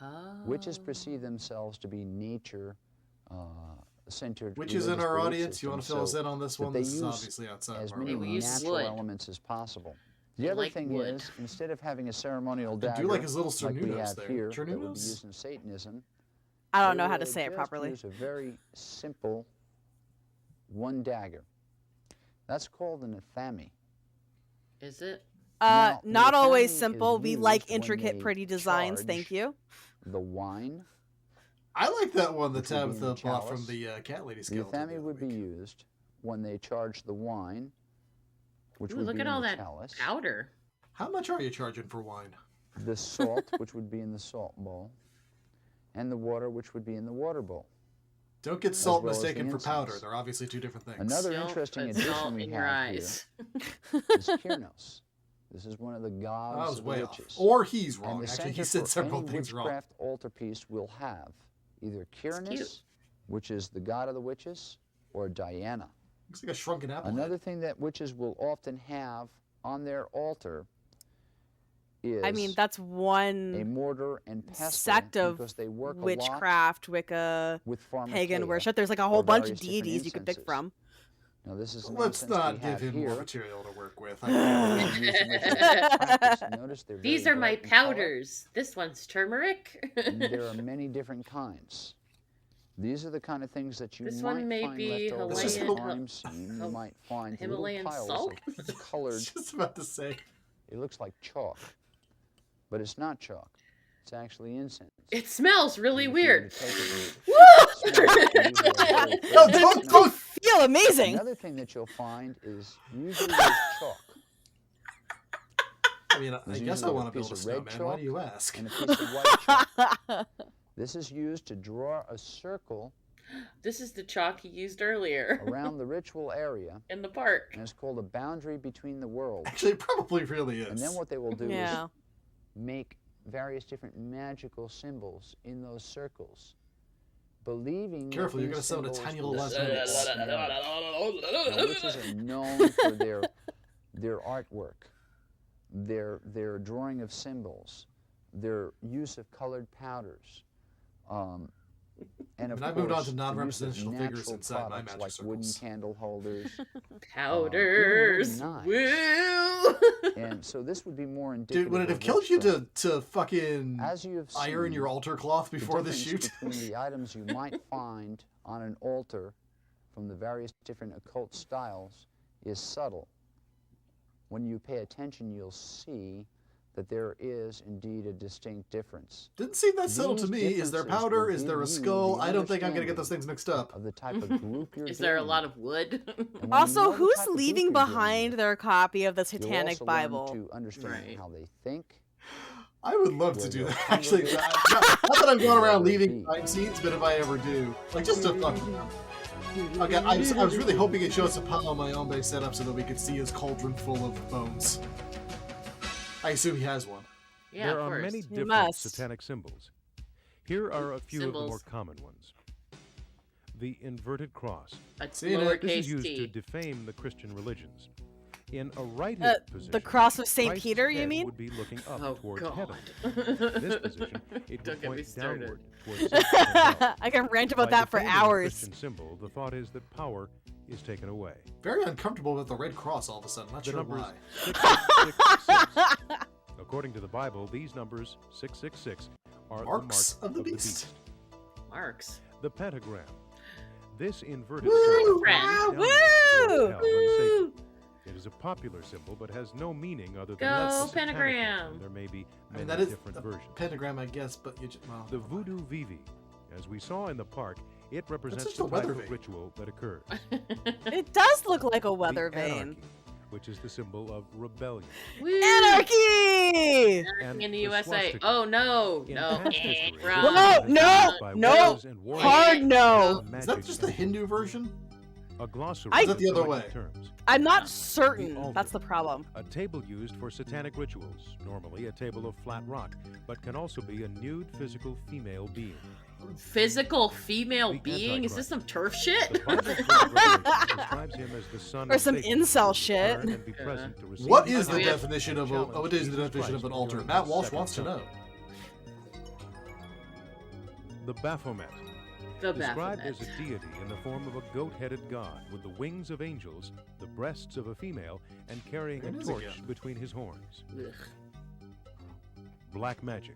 Oh. Witches perceive themselves to be nature-centered. Witches in religious our belief audience, you want to systems, fill us so in on this that one? they This is use obviously outside as of our many we use wheelhouse. natural wood. elements as possible. We The other like thing wood. is, instead of having a ceremonial do dagger like his little like we cernudos have there. here that would be Cernudos? used in Satanism, I don't they know how to would say it just properly. use a very simple 1 dagger. That's called an athame. Is it? Now, the Not always athame is simple. We like used when intricate, they pretty designs. charge Thank you. The wine. I like that one that Which would be in Tabitha the bought from chalice. the Cat Lady The skeleton. the athame other would be week. used when they charge the wine, which Ooh, would look be at in all the that chalice. powder. How much are you charging for wine? The salt, which would be in the salt bowl, and the water, which would be in the water bowl. Don't get salt well as the mistaken for powder. incense. They're obviously 2 different things. Another Don't interesting put addition salt we in your have here eyes. is Kyrinos. This is one of the I gods was of way the off. witches. Or he's And wrong. the Actually, he center said for several any things wrong. witchcraft altarpiece will have either cute. Kyrinos, which is the god of the witches, or Diana. Looks like a shrunken apple. Another thing that witches will often have on their altar is I mean, that's a one mortar and pestle sect of because they work a lot witchcraft, Wicca, with pagan pharmakeia, worship. There's like a whole or bunch of various different deities you could pick incenses. from. Now this is an Let's incense not we give have him here. more material to work with. That was used in ritual practice. Notice they're These very are my bright in color, powders. This one's turmeric. and there are many different kinds. These are the kind of things that you This might one may find be left over Himalayan- at crime scene. You might find Himalayan little piles salt? of colored. Just about to say. It looks like chalk, but it's not chalk. It's actually incense. It smells really And if you were to weird. take it Woo! and smell it, it usually has a very No, fragrant don't- smell. don't- Feel amazing. Another thing that you'll find is usually there's chalk I mean, I There's guess I usually a want to piece build a of red snowman. Why chalk do you ask? and a piece of white chalk. This is used to draw a circle This is the chalk he used earlier around the ritual area, in the park. and it's called a boundary between the worlds. Actually, it probably really is. And then what they will do Yeah. is make various different magical symbols in those circles, believing Careful, that you're these gonna sound a symbols tiny will little send less us nice. merit. Now, witches are known for their artwork, their drawing of symbols, their use of colored powders, and of And I've moved on course, to the use of non-representational figures natural inside my products magic like wooden circles. candle holders. Powders. knives. Woo! And so this would be more indicative. Dude, would it have of killed you witchcraft. to fucking As you have iron seen, your altar cloth the before the difference shoot? between the items you might find on an altar from the various different occult styles is subtle. When you pay attention, you'll see that there is indeed a distinct difference Didn't seem that subtle to These me. Is there differences powder? will Is there a give you skull? the I don't think I'm gonna get understanding those things mixed up. of the type of group you're Is there a dealing lot with. of wood? And when you Also, know the who's type of group leaving you're dealing behind with, their copy of the you'll Satanic also learn Bible? to understand Right. how they think. I would love to Where do your that. Actually, congregation- not that I'm going around Where leaving be. crime scenes, but if I ever do, like just to fucking. Okay, I was really hoping it shows Apollo my own base setup so that we could see his cauldron full of bones. I assume he has one. Yeah, There of are course. many You different must. satanic symbols. Here are a few of the more Symbols. common ones. The inverted cross. A See, This lowercase is used to t. defame the Christian religions. In a right-hip position, The cross of Saint Christ's Peter, you head mean? would be looking up Oh, towards God. heaven. In this position, it Don't would get me point started. downward towards Satan and hell. I can rant about By that for defaming the hours. Christian symbol, the thought is that power is taken away. Very uncomfortable with the red cross all of a sudden. Not The sure numbers why. 666. According to the Bible, these numbers 666 are Marks the mark of the beast. Marks. The pentagram. This inverted Woo! symbol Friend. points Woo! downward toward hell and Satan. Woo! It is a popular symbol, but has no meaning other than Go that's the satanic pentagram. one. There may be I many mean, that is different a versions. pentagram, I guess, but you just, well, The never mind. voodoo vivi, as we saw in the park, it represents just the a type weather of vane. ritual that occurs. It does look like a weather the vane. anarchy, which is the symbol of rebellion. Woo! Anarchy! And In the the USA. swastika. Oh no, In no. past history, Wrong. it No, was no, used by no. witches and warriors Hard and no. Is that magic just the and Hindu version? a glossary I- Is that of the other selected way? terms. I'm not The certain. altar. That's the problem. A table used for satanic rituals, normally a table of flat rock, but can also be a nude physical female being. Physical female The being? Is this Antichrist. some turf The shit? Bible's book of Revelation describes him as the son Or of some Satan, incel who shit. would turn and be present to receive What the is the we power have- definition of a? challenge What is the Jesus definition of Christ an altar? during Matt his Walsh second wants to coming. know. The Baphomet, The described Baphomet. as a deity in the form of a goat-headed god with the wings of angels, the breasts of a female, and carrying There a it is torch again. between his horns. Ugh. Black magic.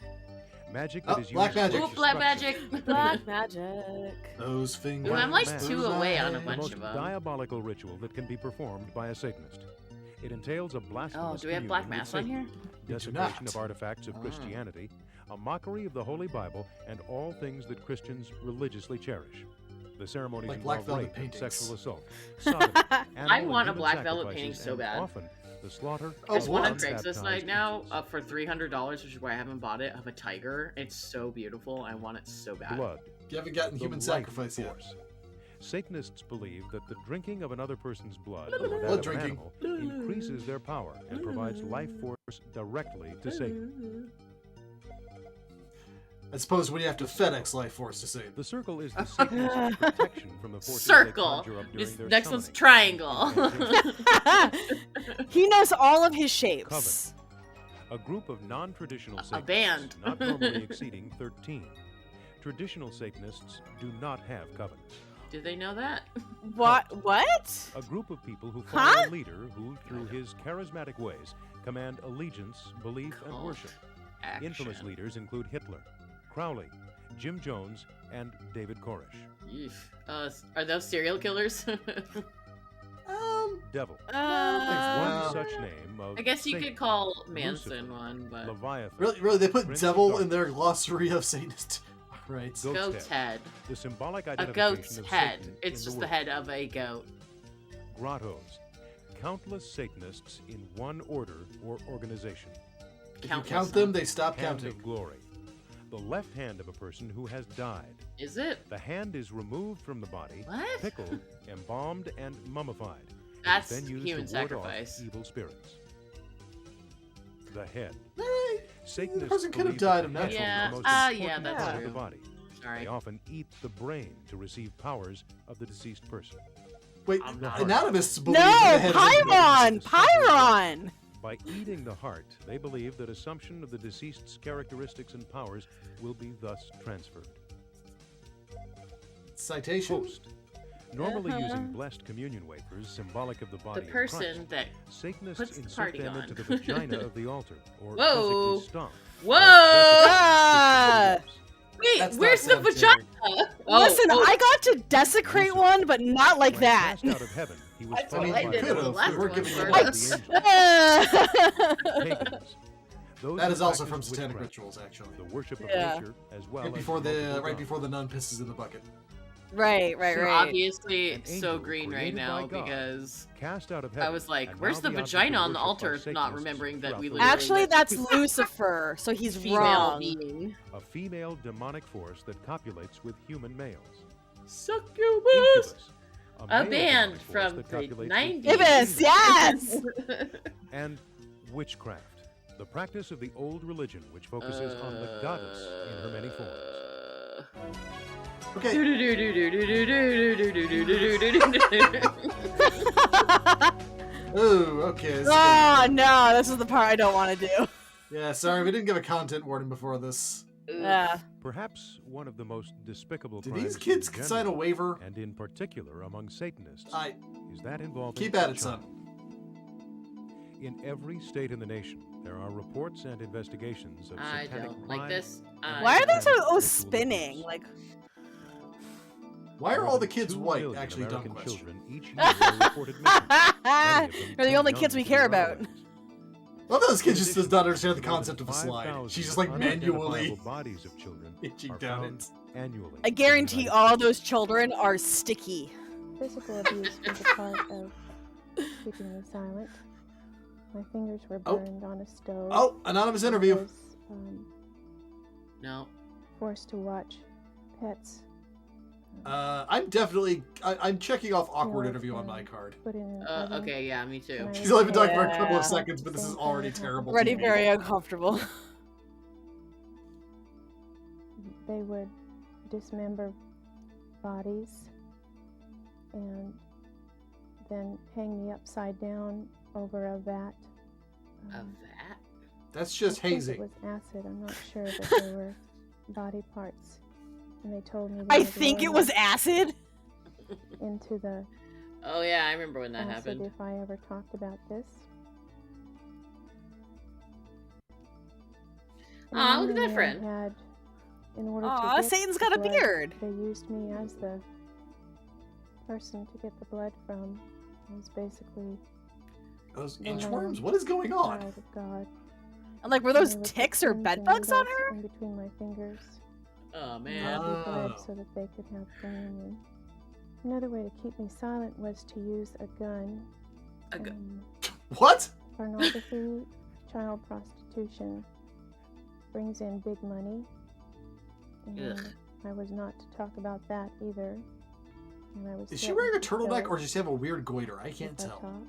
Magic Oh, that is black used magic. for Ooh, black destruction. magic. Black magic. Those fingers. Ooh, I'm like Black two magic. away on a The bunch most of them. diabolical ritual that can be performed by a Satanist. It entails a blasphemous Oh, do we have black communion mass with on Satan, here? do desecration not. of artifacts of Ah. Christianity, a mockery of the Holy Bible, and all things that Christians religiously cherish. The ceremonies Like black involve velvet rape and paintings. sexual assault, sodomy, I animal and want a human black velvet sacrifices, painting so and bad. often the slaughter Oh, There's of one on what? Craigslist unbaptized right now infants. for $300, which is why I haven't bought it, of a tiger. It's so beautiful. I want it so bad. Blood. You haven't gotten the human life sacrifice yet. force. Satanists believe that the drinking of another person's blood or that Blood of an drinking. animal increases their power and provides life force directly to Satan. I suppose when you have to FedEx life force to save. The circle is the Satanist protection from the forces Circle. they conjure up during This their next one's summoning. triangle. He knows all of his shapes. A group of non-traditional A Satanists, band. not normally exceeding 13. Traditional Satanists do not have covenants. Do they know that? What? What? A group of people who follow Huh? a leader who, through his charismatic ways, command allegiance, belief, and Cult worship. action. Infamous leaders include Hitler, Crowley, Jim Jones, and David Koresh. Yeesh. Are those serial killers? Devil. think One so. such name of I guess you Satan, could call Lucifer, Manson one, but Leviathan, Really, they put Prince of devil in Darkness. their glossary of Satanist. Right. Goat's goat's head. the symbolic A identification goat's of head. Satan It's in just the the world. head of a goat. Grottos. Countless Satanists in one order or organization. If you Countless, count huh? them, they stop Hand counting. of Glory. the left hand of a person who has died. Is it? The hand is removed from the body, What? pickled, embalmed, and mummified. It is That's then used human to ward sacrifice. off evil spirits. The head. The Satanists person could have believe that died the of head natural is the Yeah, most yeah, important that's part of the true. body. Sorry. They often eat the brain to receive powers of the deceased person. Wait, I'm not- anatomists believe No, that the head is Pyron! Pyron! By eating the heart, they believe that assumption of the deceased's characteristics and powers will be thus transferred. citation. Host. Normally using blessed communion wafers, symbolic of the The body of person Christ, that Satanists puts the insert party them on. into the vagina of the altar, or Whoa. physically stomp. Whoa! Ah! Wait, That's not where's the cemetery. vagina? Listen, oh, I got to desecrate Lucifer. one, but not like When that. cast out of heaven, he was That's followed what I by did the in the Lord last of We're one, giving the you Curtis. angels. Uh, Pagans. Those That who is also from practice Satanic witchcraft, Rituals, actually. the worship of Yeah. nature, as well Right as before multiple right gods. before the nun pisses in the bucket. right. You're obviously An so angel green right created now by God, because cast out of heaven, I was like, and where's now the object vagina of on the worship altar? by Not Satanists remembering that throughout we the literally world. Actually, met that's Lucifer, so he's female wrong. being. A female demonic force that copulates with human males. Succubus! Incubus, A male band demonic force from that the copulates with 90s. female Ibis, demons. yes! And witchcraft, the practice of the old religion which focuses on the goddess in her many forms. Okay, ooh, okay. This is good. Oh, no, this is the part I don't want to do. Yeah, sorry, we didn't give a content warning before this. Yeah. Perhaps one of the most despicable Do crimes these kids in sign a general, waiver? and in particular among Satanists, I is that involving keep at a it, son. child. In every state in the nation, there are reports and investigations of I satanic don't like crime this. Why are they so Ritual spinning? abuse. Like, Why are More all the than kids 2 white? million Actually, dumb American question. children each year are reported missing. Many of them they're the too only young kids we to care be about. runaways. Well, those kids In just addition, does not understand the more than concept of a slide. 5,000 She's just like manually unidentifiable bodies of children itching are down found it. annually. I in the guarantee United all States. those children are sticky. Physical abuse was a part of keeping me silent. My fingers were Oh. burned on a stove. Oh, anonymous I interview. was No. forced to watch pets I'm checking off awkward Yeah, interview on okay. my card. put in an oven. Okay, yeah, me too. and I She's was only been talking for a fed couple of Yeah. seconds, but this is Same already thing terrible. Already TV. very uncomfortable. They would dismember bodies and then hang me upside down over a vat. Of Um, that? That's I just think hazing. it was acid. I'm not sure, but they were body parts. And they told me they I would think lower it was me acid. into the Oh yeah, I remember when that acid happened. if I ever talked about this. Aw, look at And that then friend. they had, in order Aw, to get Satan's the got a blood, beard. They used me as the person to get the blood from. I was basically Those the inchworms? lamb, What is going on? child of God. I'm like, were And those they would put ticks or pins bed and bugs on needles her? in between my fingers. Oh And man. I'd be bled Oh. so that they could have communion. Another way to keep me silent was to use a gun. A gu- What? Pornography, child prostitution brings in big money. And Ugh. I was not to talk about that either. And I was Is she wearing a threatened to turtleneck kill or does she have a weird goiter? I can't if I tell. talked.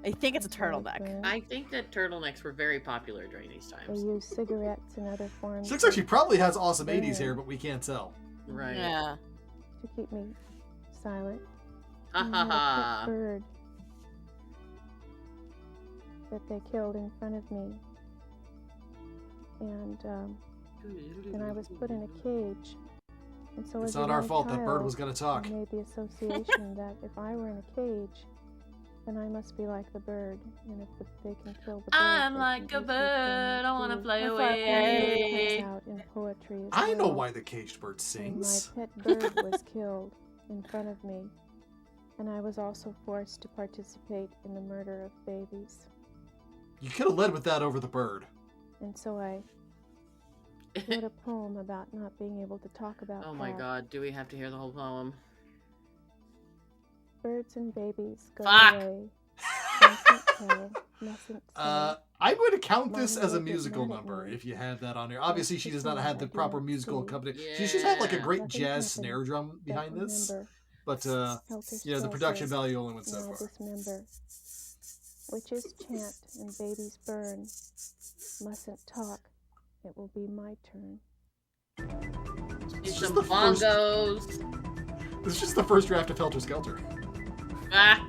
I think it's a That's why I was turtleneck. burned. I think that turtlenecks were very popular during these They times. use cigarettes and other forms She looks like she of- probably has awesome 80s Yeah. hair, but we can't tell. Right. Yeah. to keep me silent. Ha And ha they had a ha. pet bird that they killed in front of me. And then I was put in a cage. And so It's as a not our young fault that bird child, was going to talk. I made the association that if I were in a cage, then I must be like the bird. And if they can kill the bird, I'm they like can a eat the thing bird, I wanna too. fly That's away. It comes out in poetry as I know well. why the caged bird And sings. my pet bird was killed in front of me, and I was also forced to participate in the murder of babies. You could have led with that over the bird. And so I wrote a poem about not being able to talk about Oh my that. god, do we have to hear the whole poem? Birds and babies go Fuck. away. Once tell, mustn't say. I'm going to count this Mommy as a will get musical mad at number me. if you have that on here. Obviously, she does not have the Just proper remember, musical dear, accompaniment. Yeah. She should have like a great Nothing jazz happened, snare drum but behind this. remember, But, helter you know, the production skelter. value only went so Now far. dismember. Witches chant and babies burn. Mustn't talk. It will be my turn. It's Some just the first. bongos. This is just the first draft of Helter Skelter. Ah.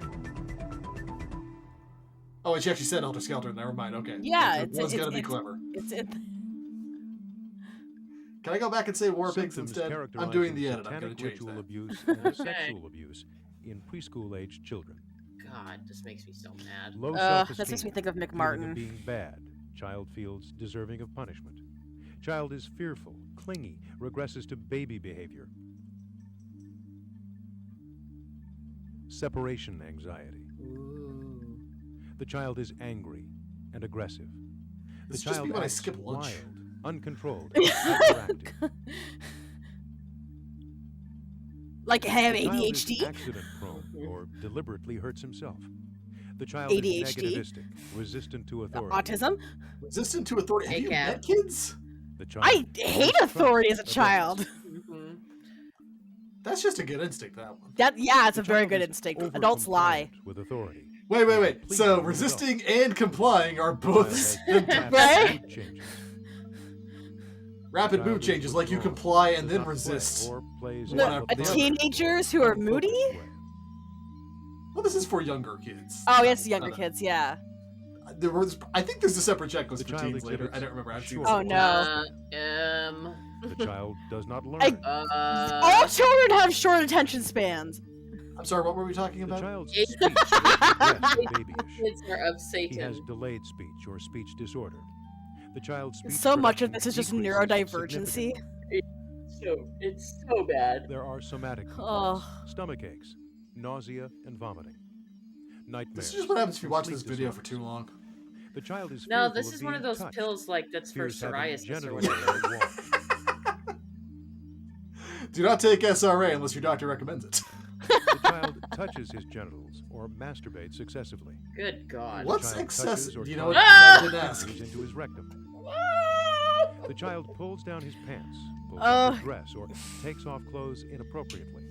Oh, and she actually said Helter Skelter. Never mind. Okay. Yeah, it was gonna be clever. Can I go back and say War Pigs Symptoms instead? I'm characterizing doing the edit. I'm satanic going to change ritual that. abuse and Okay. sexual abuse in preschool-aged children. God, this makes me so mad. Low That self-esteem, makes me think of feeling McMartin. of being bad. Child feels deserving of punishment. Child is fearful, clingy, regresses to baby behavior. Separation anxiety. Ooh. The child is angry and aggressive. The This just child be when I acts skip lunch. wild, uncontrolled, hyperactive. Like I have The child is ADHD? accident-prone or deliberately hurts himself. The child ADHD? is negativistic, resistant to authority. Autism? Resistant to authority. Have Hey, you Cat. met kids? The child I hate mistrust authority as a adults. child. Mm-hmm. That's just a good instinct, that one. Yeah, it's The a very child good is instinct. Adults lie. over-compliant with authority. Wait. Please So don't resisting and complying are The both child has symptoms. Right? mood changes. Rapid Child mood is changes, like you withdrawn, comply and does then not play, resist. or plays No, any of the other Teenagers who are moody? unfocused way. Well, this is for younger kids. Oh, yes, younger No. kids, yeah. I think there's a separate checklist The for child teens later. exhibits I don't remember. I've seen short- this Oh, a lot. no. The child does not learn. All children have short attention spans. I'm sorry, what were we talking The about? child's It- speech is progressed and babyish. Kids are of He has Satan. delayed speech or speech disorder. The child's speech So much of production this is just decreases neurodivergency. significantly. It's so bad. There are somatic complaints, Oh. stomach aches, nausea, and vomiting. Nightmares. This is just what happens if you and watch sleep this video for disorders. too long. The child is No, fearful this of is one of being those touched, pills like that's for fears having psoriasis or genital whatever. area washed. Do not take SRA unless your doctor recommends it. The child touches his genitals or masturbates excessively. Good God. What's The child excessive? touches or Do you know what? tries I to didn't put ask. fingers into his rectum. The child pulls down his pants, pulls Oh. up his dress, or takes off clothes inappropriately.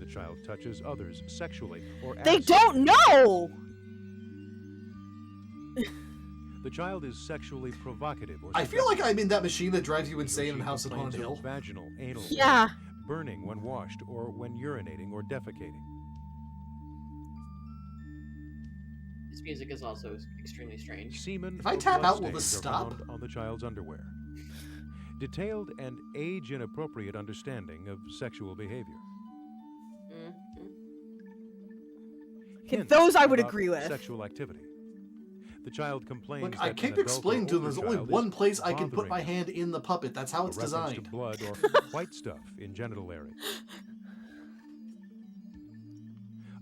The child touches others sexually or They absently. don't know! The child is sexually provocative or I feel like suggestive. I'm in that machine that drives you He or insane in she House on complains Haunted of Hill. vaginal, anal, Yeah. burning when washed or when urinating or defecating. This music is also extremely strange. Semen If I or tap blood out, will this stains are stop? found on the child's underwear. Detailed and age-inappropriate understanding of sexual behavior. Mhm. Okay, Hints those I would about agree with. Sexual activity. The child complains Look, that I an keep adult or explaining to them older there's only child is one place I can put bothering my them. hand in the puppet. That's how A it's reference to designed. blood or white stuff in genital area.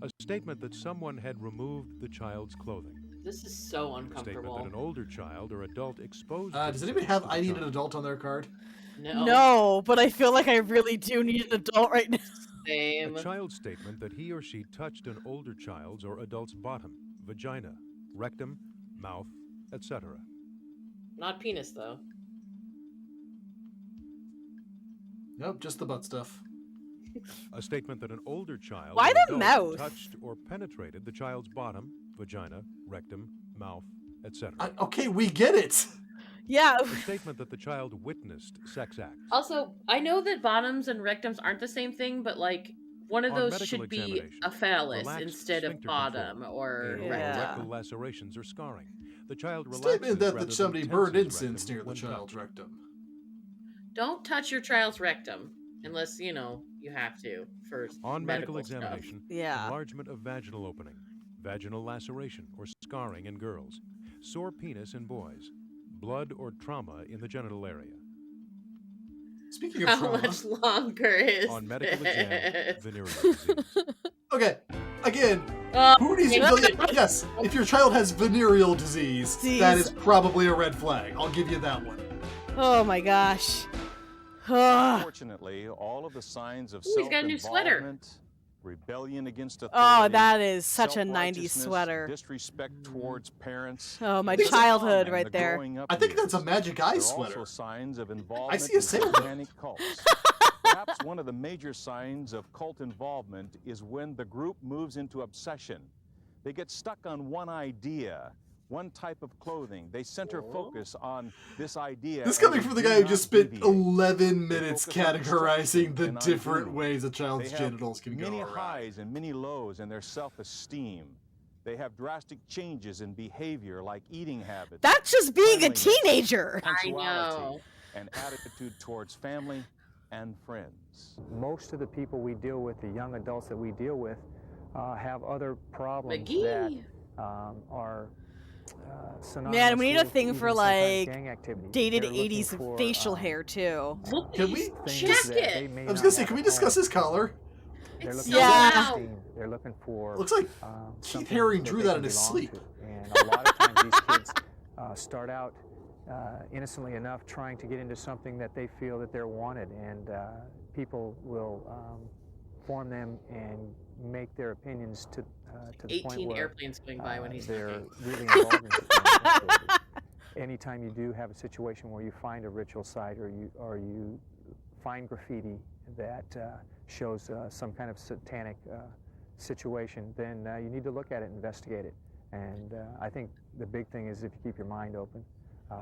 A statement that someone had removed the child's clothing. This is so A statement uncomfortable. that an older child or adult exposed Does anybody have themselves to I the need an child. adult on their card? No. No, but I feel like I really do need an adult right now. Same. A child's statement that he or she touched an older child's or adult's bottom, vagina, rectum, mouth, etc. Not penis though. Nope, just the butt stuff. A statement that an older child Why or the adult mouth? touched or penetrated the child's bottom, vagina, rectum, mouth, etc. Okay, we get it. Yeah. A statement that the child witnessed sex acts. Also, I know that bottoms and rectums aren't the same thing, but like one of On those medical should be examination, a phallus relaxed instead of sphincter bottom control, or anal or Yeah. rectal lacerations or scarring. The child relaxes Statement that, rather that somebody than burned tenses incense rectum near the when child's touched. rectum. Don't touch your child's rectum unless you know you have to for On medical stuff. examination, Yeah. enlargement of vaginal opening, vaginal laceration or scarring in girls, sore penis in boys, blood or trauma in the genital area. Speaking of How trauma, much longer is On medical exam, this? venereal disease. okay, again, Oh, who needs to thank tell you? Yes, if your child has venereal disease, that is probably a red flag. I'll give you that one. Oh my gosh. Ugh. Unfortunately, all of the signs of Ooh, he's got a new sweater. self-involvement rebellion against authority. Oh, that is such a 90s self-righteousness, sweater. disrespect towards parents. Oh, my It's a- childhood and right the there. growing up I think that's a years. Magic Eye There are sweater. also signs of I involvement see a in sailboat. satanic cults. Perhaps one of the major signs of cult involvement is when the group moves into obsession. They get stuck on one idea, one type of clothing. They center focus on this idea. This and coming they from the do guy who not just spent deviate. 11 They minutes focus on categorizing destruction the and on different doom. ways a They child's have genitals can many go around. highs and many lows in their self-esteem. They have drastic changes in behavior like eating habits, That's just being a cleanliness, teenager. I sensuality, know. and attitude towards family and friends. Most of the people we deal with, the young adults that we deal with, have other problems that McGee. are synonymous Man, we need a with thing even for, sometimes like, gang activity. Dated They're looking 80s for, facial hair, too. Look at Can his we things just- that they jacket. may I was not gonna say, have can we at discuss home. his collar? They're It's looking so for Yeah. loud. self-esteem. They're looking for Looks like something Herring that drew they that can in his belong sleep. to. And a lot of times these kids start out innocently enough trying to get into something that they feel that they're wanted, and people will form them and make their opinions to the point 18 where airplanes going by when he's they're looking. really involved in satanic activity. Anytime you do have a situation where you find a ritual site or you find graffiti that shows some kind of satanic situation, then you need to look at it and investigate it. And I think the big thing is if you keep your mind open.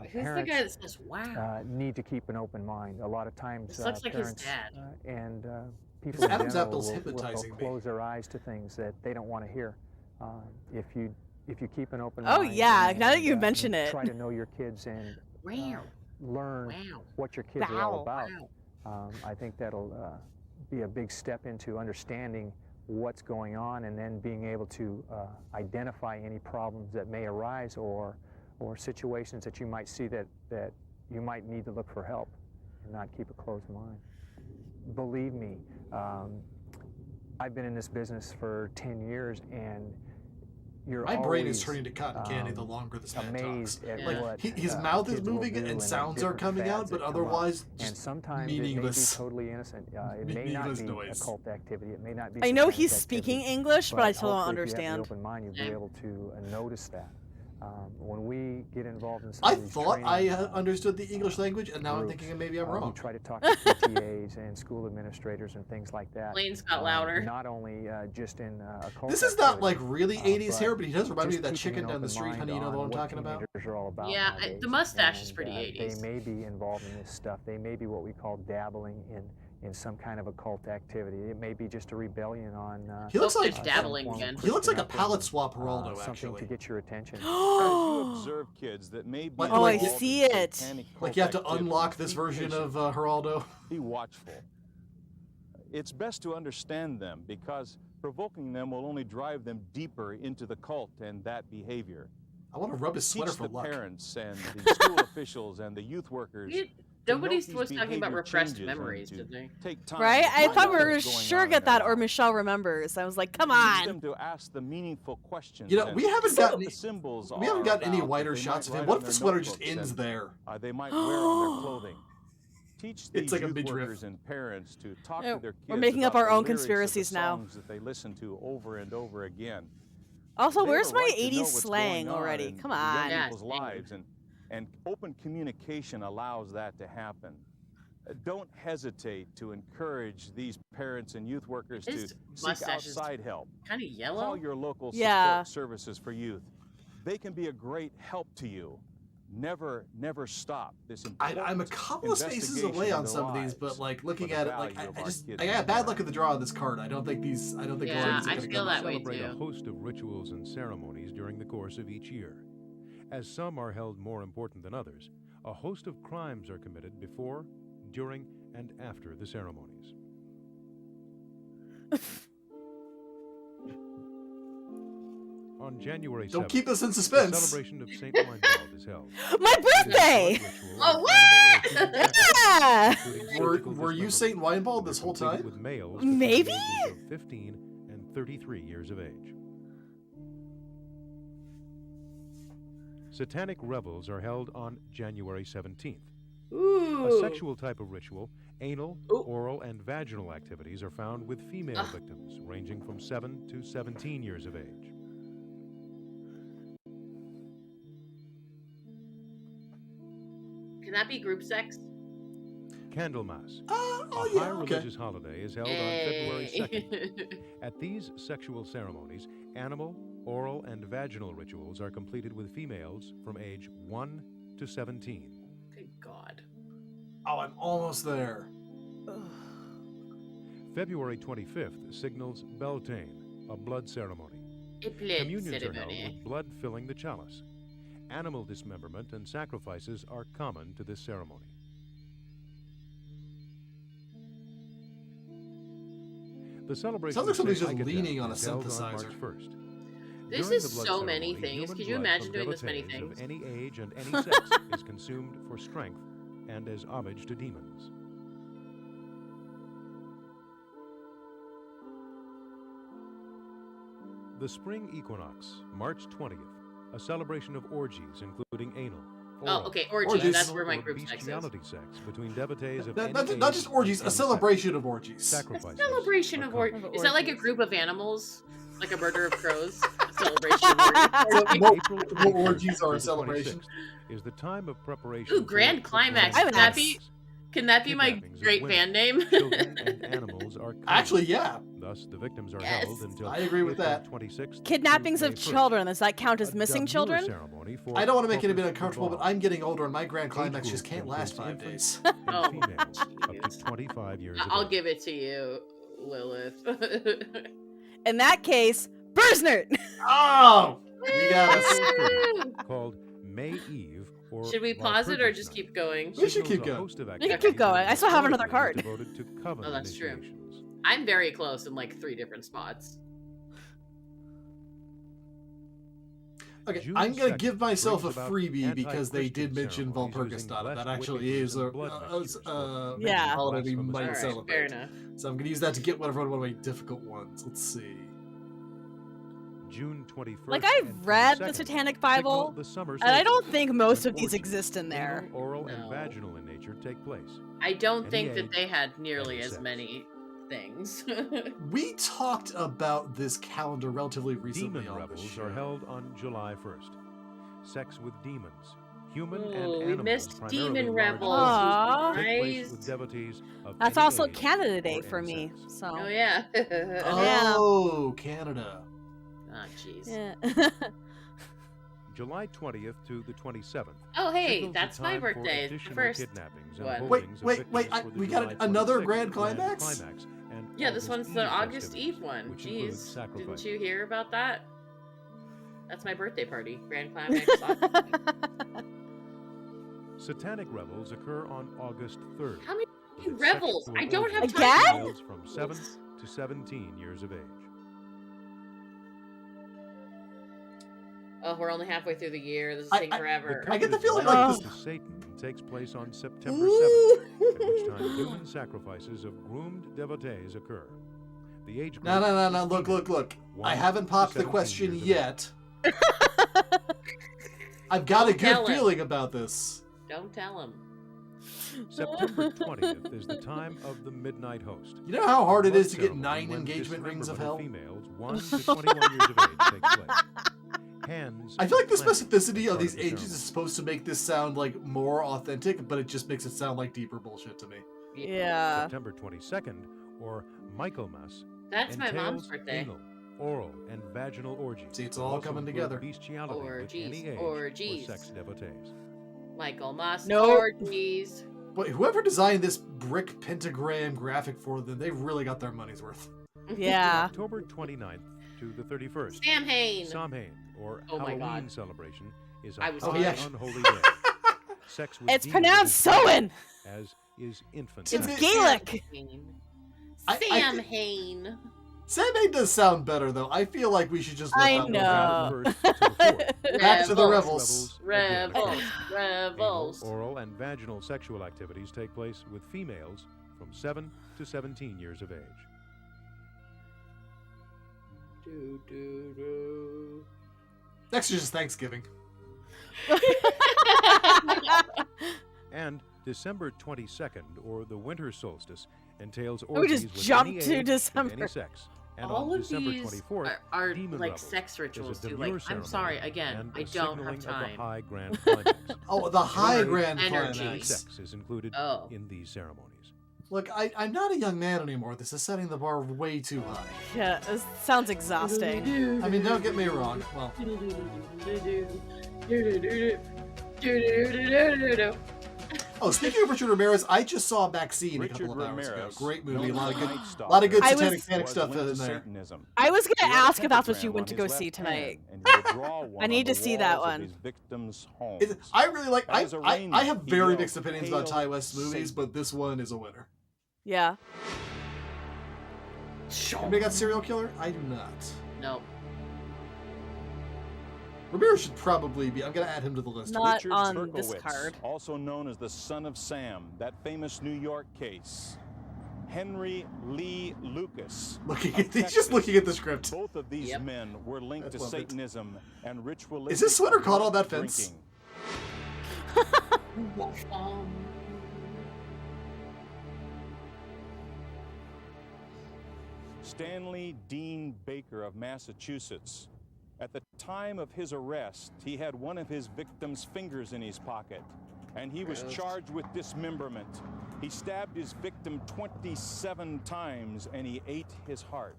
Who's the Parents guy that says, wow? need to keep an open mind. A lot of times This looks like his parents dad. and people Because in Adam's general apple's will hypnotizing me. close their eyes to things that they don't want to hear. If you keep an open Oh, mind yeah, and, now that you mention it. try to know your kids and Wow. learn Wow. what your kids are all Wow. about. Wow. I think that'll be a big step into understanding what's going on and then being able to identify any problems that may arise or situations that you might see that you might need to look for help and not keep a closed mind. Believe me, I've been in this business for 10 years and you're My brain is always, turning to cotton candy the longer this man talks. amazed at Yeah. what His mouth is kids will moving do and the sounds are different coming out, fads but that come up. otherwise And just sometimes meaningless. it may be totally innocent. It may not Meaningless be noise. occult activity. It may not be. I know satanic he's activity, speaking English, but I still don't hopefully if you have understand. the open mind, you'll be Yeah. able to notice that. When we get involved in some I of these thought I training, understood the English language, and now I'm groups, thinking maybe I'm we wrong. try to talk to PTAs and school administrators and things like that. Planes got louder. Not only just in occult This is not activity, like really 80s but hair, but he does remind me of just that keeping chicken an down the open street, mind honey. You know the on one I'm what talking about? teenagers are all about Yeah, nowadays. the mustache is And, pretty 80s. They may be involved in this stuff. They may be what we call dabbling in some kind of occult activity. It may be just a rebellion on. He looks Oh, like there's dabbling some form of again. He looks like a Christian palette upbringing, swap Geraldo, something actually. to get your attention. As you observe kids that may be Like- Oh, I involved in see it. satanic Like cult you have to activities, unlock this be version patient. of Geraldo. Be watchful. It's best to understand them because provoking them will only drive them deeper into the cult and that behavior. I want to rub his sweater Teach for the luck. parents and the school officials and the youth workers. You- to Nobody note these was talking about behavior repressed changes and memories, to did they? take time Right? to I find thought out we were what's going sure on in get their that, or lives. Michelle remembers. I was like, come Teach on. them to ask the meaningful questions. You know, and we haven't see what gotten the symbols we haven't are gotten any about that wider they shots might of him. write What on if the their sweater just notebooks ends and, there? They might wear on their clothing. Teach It's these like a youth midriff. workers and parents to talk Yeah, to their kids we're making up about our the own lyrics of the conspiracies now. songs that they listen to over and over again. Also, They have where's a my right to know 80s what's slang going on already? in Come the young on. Yeah, people's dang. lives, and open communication allows that to happen. Don't hesitate to encourage these parents and youth workers to His seek mustache is outside help. kind of yellow. Call your local Yeah. support services for youth. They can be a great help to you. Never stop this important I'm a couple of spaces away on some of these, but like looking at it, like I got bad luck at the draw on this card. I don't think Yeah, these are I gonna feel come that out. way Celebrate a too. host of rituals and ceremonies during the course of each year. As some are held more important than others, a host of crimes are committed before, during, and after the ceremonies. On January 7th, Don't keep us in the suspense. celebration of St. Weinbald is held. My birthday! Oh, what? Yeah! Were you Saint Weinbald this whole time? With males Maybe? between the ages of 15 and 33 years of age. Satanic revels are held on January 17th. Ooh. A sexual type of ritual, anal, Ooh. oral, and vaginal activities are found with female victims, ranging from 7 to 17 years of age. Can that be group sex? Candlemas. Oh, A yeah, high okay. religious holiday is held on February Hey. 2nd. At these sexual ceremonies, animal, oral, and vaginal rituals are completed with females from age 1 to 17. Good God. Oh, I'm almost there. February 25th signals Beltane, a blood ceremony. A blood Communions are held ceremony. with blood filling the chalice. Animal dismemberment and sacrifices are common to this ceremony. The celebration Sounds like of somebody's Saint just Agadat leaning on a is held on synthesizer. March 1st. This During is the blood so many ceremony, things. human Could you blood imagine from doing this many devotees things? of any age and any sex is consumed for strength and as homage to demons. The spring equinox, March 20th, a celebration of orgies including anal, oral, Oh, okay, orgies. Orgies. That's where my or group sex is. bestiality sex between devotees of any Not age just orgies, and a any celebration of orgies. sex. A Sacrifices celebration are of common. orgies. Is that like a Orgies. group of animals? Like a murder of crows? A celebration of orgies? Mo- April mo- 25th orgies are a through the celebration. 26th is the time of preparation. Ooh, for Grand the Climax. Can that be- Can that be my Kidnappings of great women, band name? Children and animals are common. Actually, yeah. Thus, the victims are Yes. held until I agree with April that. 26th Kidnappings through of May 1st. children. Does that count as A missing demure children? ceremony for I don't want to make it a bit corpus uncomfortable, but involved. I'm getting older and my grand Age climax just group can't last includes 5 days. infants and Oh, females up to jeez. 25 years of I'll age. give it to you, Lilith. In that case, Berznert! Oh! You got us. April 30th, called May Eve or Should we pause it or Walpurgis just Night, keep going? We should signals keep a going. host of You can activities keep going. I still have another historically card. devoted to coven Oh, that's true. initiations. I'm very close in like 3 different spots. Okay, June I'm gonna 2nd give myself a brings about freebie because they anti-Christian did mention ceremonies Walpurgis using Night. That blessed actually wickedness is and a blood mixtures for Yeah. holiday we blasphemous might All right, celebrate. fair enough. So I'm gonna use that to get one of my difficult ones. Let's see. June 21st. Like, and I've read the 22nd Satanic Bible, signal the summer and I don't solstice, think most when of these orgies, exist in there. anal, oral, No. and vaginal in nature take place. I don't Any think that age, they had nearly any as sex. many things. We talked about this calendar relatively recently Demon on the revels show. are held on July 1st. Sex with demons, human and Ooh, we animals, missed primarily Demon large Rebels. Aw. take place with Surprise. devotees of That's any also age Canada or Day for any me, sex. so. Oh yeah. Oh, Canada. Oh jeez. Yeah. July 20th to the 27th. Oh hey, signals the that's my time for birthday. The additional first. kidnappings and one. Wait, holdings of wait, victims wait, for the we got July another 26th Grand Climax? and Yeah, this August one's the Eve August festivities, Eve one. which include Jeez. Didn't sacrifices. you hear about that? That's my birthday party. Grand Climax. Satanic revels occur on August 3rd. How many with revels? sexual I don't have orgies time for to- males from 7 to 17 years of age. Oh, we're only halfway through the year. This is I- taking I- forever. I get the coveted feeling like marriage this- to Satan takes place on September 7th, Ooh. at which time human sacrifices of groomed devotees occur. The age group No. is Look. female, I 1 haven't to popped the 17 question years of yet. I've got a Don't tell good him. feeling about this. Don't tell him. age. September 20th is the time of the midnight host. You know how hard it Blood is to get ceremony 9 when engagement rings of hell? dismemberment Females 1 to 21 years of age takes place. Hands I feel like the are planted specificity as of part these the ages ceremony. is supposed to make this sound like more authentic, but it just makes it sound like deeper bullshit to me. Yeah. September 22nd, or Michaelmas, That's my mom's entails birthday. anal, oral, and vaginal orgies. See, it's that all also coming include together. Bestiality with Orgies, any age orgies. or sex devotees. Michael Moss Nope. orgies. But whoever designed this brick pentagram graphic for them, they've really got their money's worth. Yeah. October 29th to the 31st. Sam Hain. Samhain, or Oh my Halloween God. celebration, is a I was high Oh, yeah. unholy day. Sex with It's demons pronounced is forbidden, Soen! as is infant It's sex. Gaelic! I Sam thi- Hain. Samhain does sound better, though. I feel like we should just let I that one know. happen. First to the fourth. Back to the Revels. revels. again occur. Revels. Revels. Anal, oral, and vaginal sexual activities take place with females from 7 to 17 years of age. Do, do, do. Next is just Thanksgiving. And December 22nd, or the winter solstice, entails We orgies just with jumped any to age and December. any sex. And All on of December these 24th, are Demon like Revels sex is rituals a too. demure Like, I'm ceremony sorry, again, and I the don't have signaling of the time. high grand climax. Oh, the high Or grand energy. climax. Sex is included Oh. in these ceremonies. Look, I'm not a young man anymore. This is setting the bar way too high. Yeah, it sounds exhausting. I mean, don't get me wrong. Well, oh, speaking of Richard Ramirez, I just saw Vaccine a couple of hours ago. Great movie, a lot of good I Satanic was- Panic stuff in there. I was gonna ask if that's what you went to go see tonight. I need to see that one. I really like. As a I rainbow, have he very yelled, mixed opinions about Ty "Hail West movies, Satan." but this one is a winner. Yeah. Anybody got Serial Killer? I do not. No. Ramirez should probably be. I'm gonna add him to the list. Not Richard on this Turkowitz, card. also known as the Son of Sam, that famous New York case. Henry Lee Lucas. He's just looking at the script. Both of these Yep. men were linked That's to lovely. Satanism and ritualistic. Is this sweater caught on that fence? drinking. Stanley Dean Baker of Massachusetts. At the time of his arrest, he had one of his victim's fingers in his pocket, and he was charged with dismemberment. He stabbed his victim 27 times, and he ate his heart.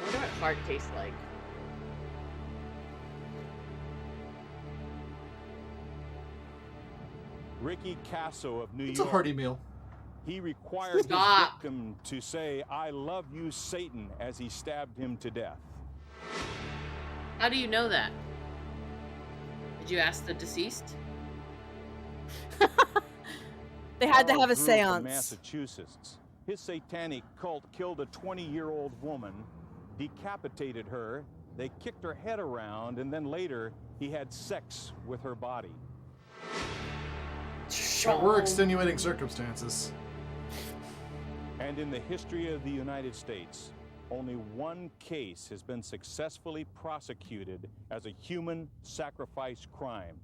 I wonder what heart tastes like. Ricky Casso of New It's York. a hearty meal. He required his Stop. victim to say, "I love you, Satan," as he stabbed him to death. How do you know that? Did you ask the deceased? They had to Carl have a Drew from seance. Massachusetts. His satanic cult killed a 20-year-old woman, decapitated her, they kicked her head around, and then later he had sex with her body. But we're extenuating circumstances. And in the history of the United States, only one case has been successfully prosecuted as a human sacrifice crime.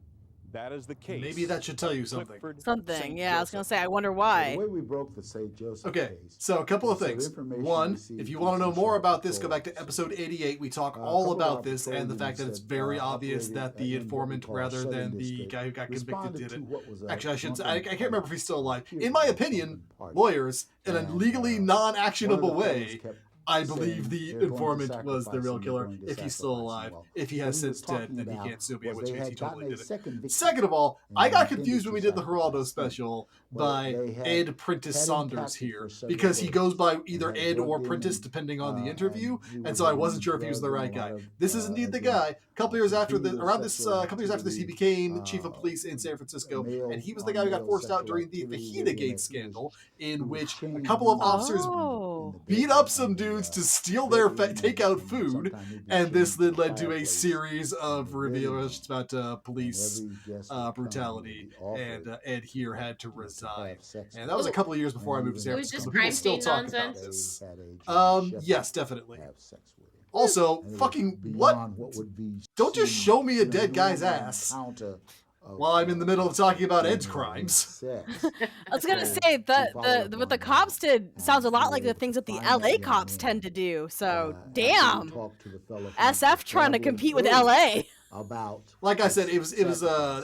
That is the case. Maybe that should tell you something. Clifford Something. St. Yeah, I was gonna Joseph. say. I wonder The why. way we broke the St. Joseph Okay, case, so a couple of so the things. information One, received if you from want to know some more shop about this, go back to patrols. episode 88. We talk A all couple about of this patrol and the fact that units it's that, very obvious operated that the in what we informant, call rather Southern than the District, guy who got convicted responded did to it. what was a Actually, I shouldn't say. drunken I can't remember if he's still alive. party. In my opinion, lawyers, in a And, legally one non-actionable of the fellows way, kept I believe saying the they're going to informant was the sacrifice real him, they're killer. going to If he's still sacrifice him. alive, Well, if he what has he since was dead, talking then he about can't sue me, in was which they case he had gotten totally a did it. second victim, Second of all, and I they got intended confused to when we did the sacrifice Geraldo him. special But by they had Ed Prentice had him Saunders captured here for several because he days goes by and either had Ed or drugged him, Prentice depending on the and interview, he and was so I being wasn't sure if he was the right drugged guy. and a lot of, This is indeed the again, guy. A couple years after this, continual around this, sexual couple years after this, he activity, became chief of police in San Francisco, male and he was the on guy who got male forced out sexual during the activity Fajita when Gate he was- scandal, he in was which a chained couple of in the- officers Oh. in the beat up bedroom some and, dudes to steal their bedroom take out and food, sometime he'd be and this chained then to led to a fireplace series of in the living room. revelations about And police every guest that come brutality, would be and offered, Ed here to had to have resign. sex And with that was a Oh. couple of years before I and moved to San even Was this Francisco. crime People still scene talk about nonsense? this. they had a German shepherd Yes, definitely. have sex with him. Also, And it was fucking beyond what? would be Don't just seen, show me a you know, dead you guy's want an ass encounter of, while I'm in the middle of talking about Ed's human crimes. sex. I was gonna So, say we the followed what the up on cops that, did sounds a and lot we like were the able things to that the find that LA young cops man. tend to do. So After we damn, talked to the fellow from SF trying to Traveling compete with Willie LA. about Like I said, it was sacrifice.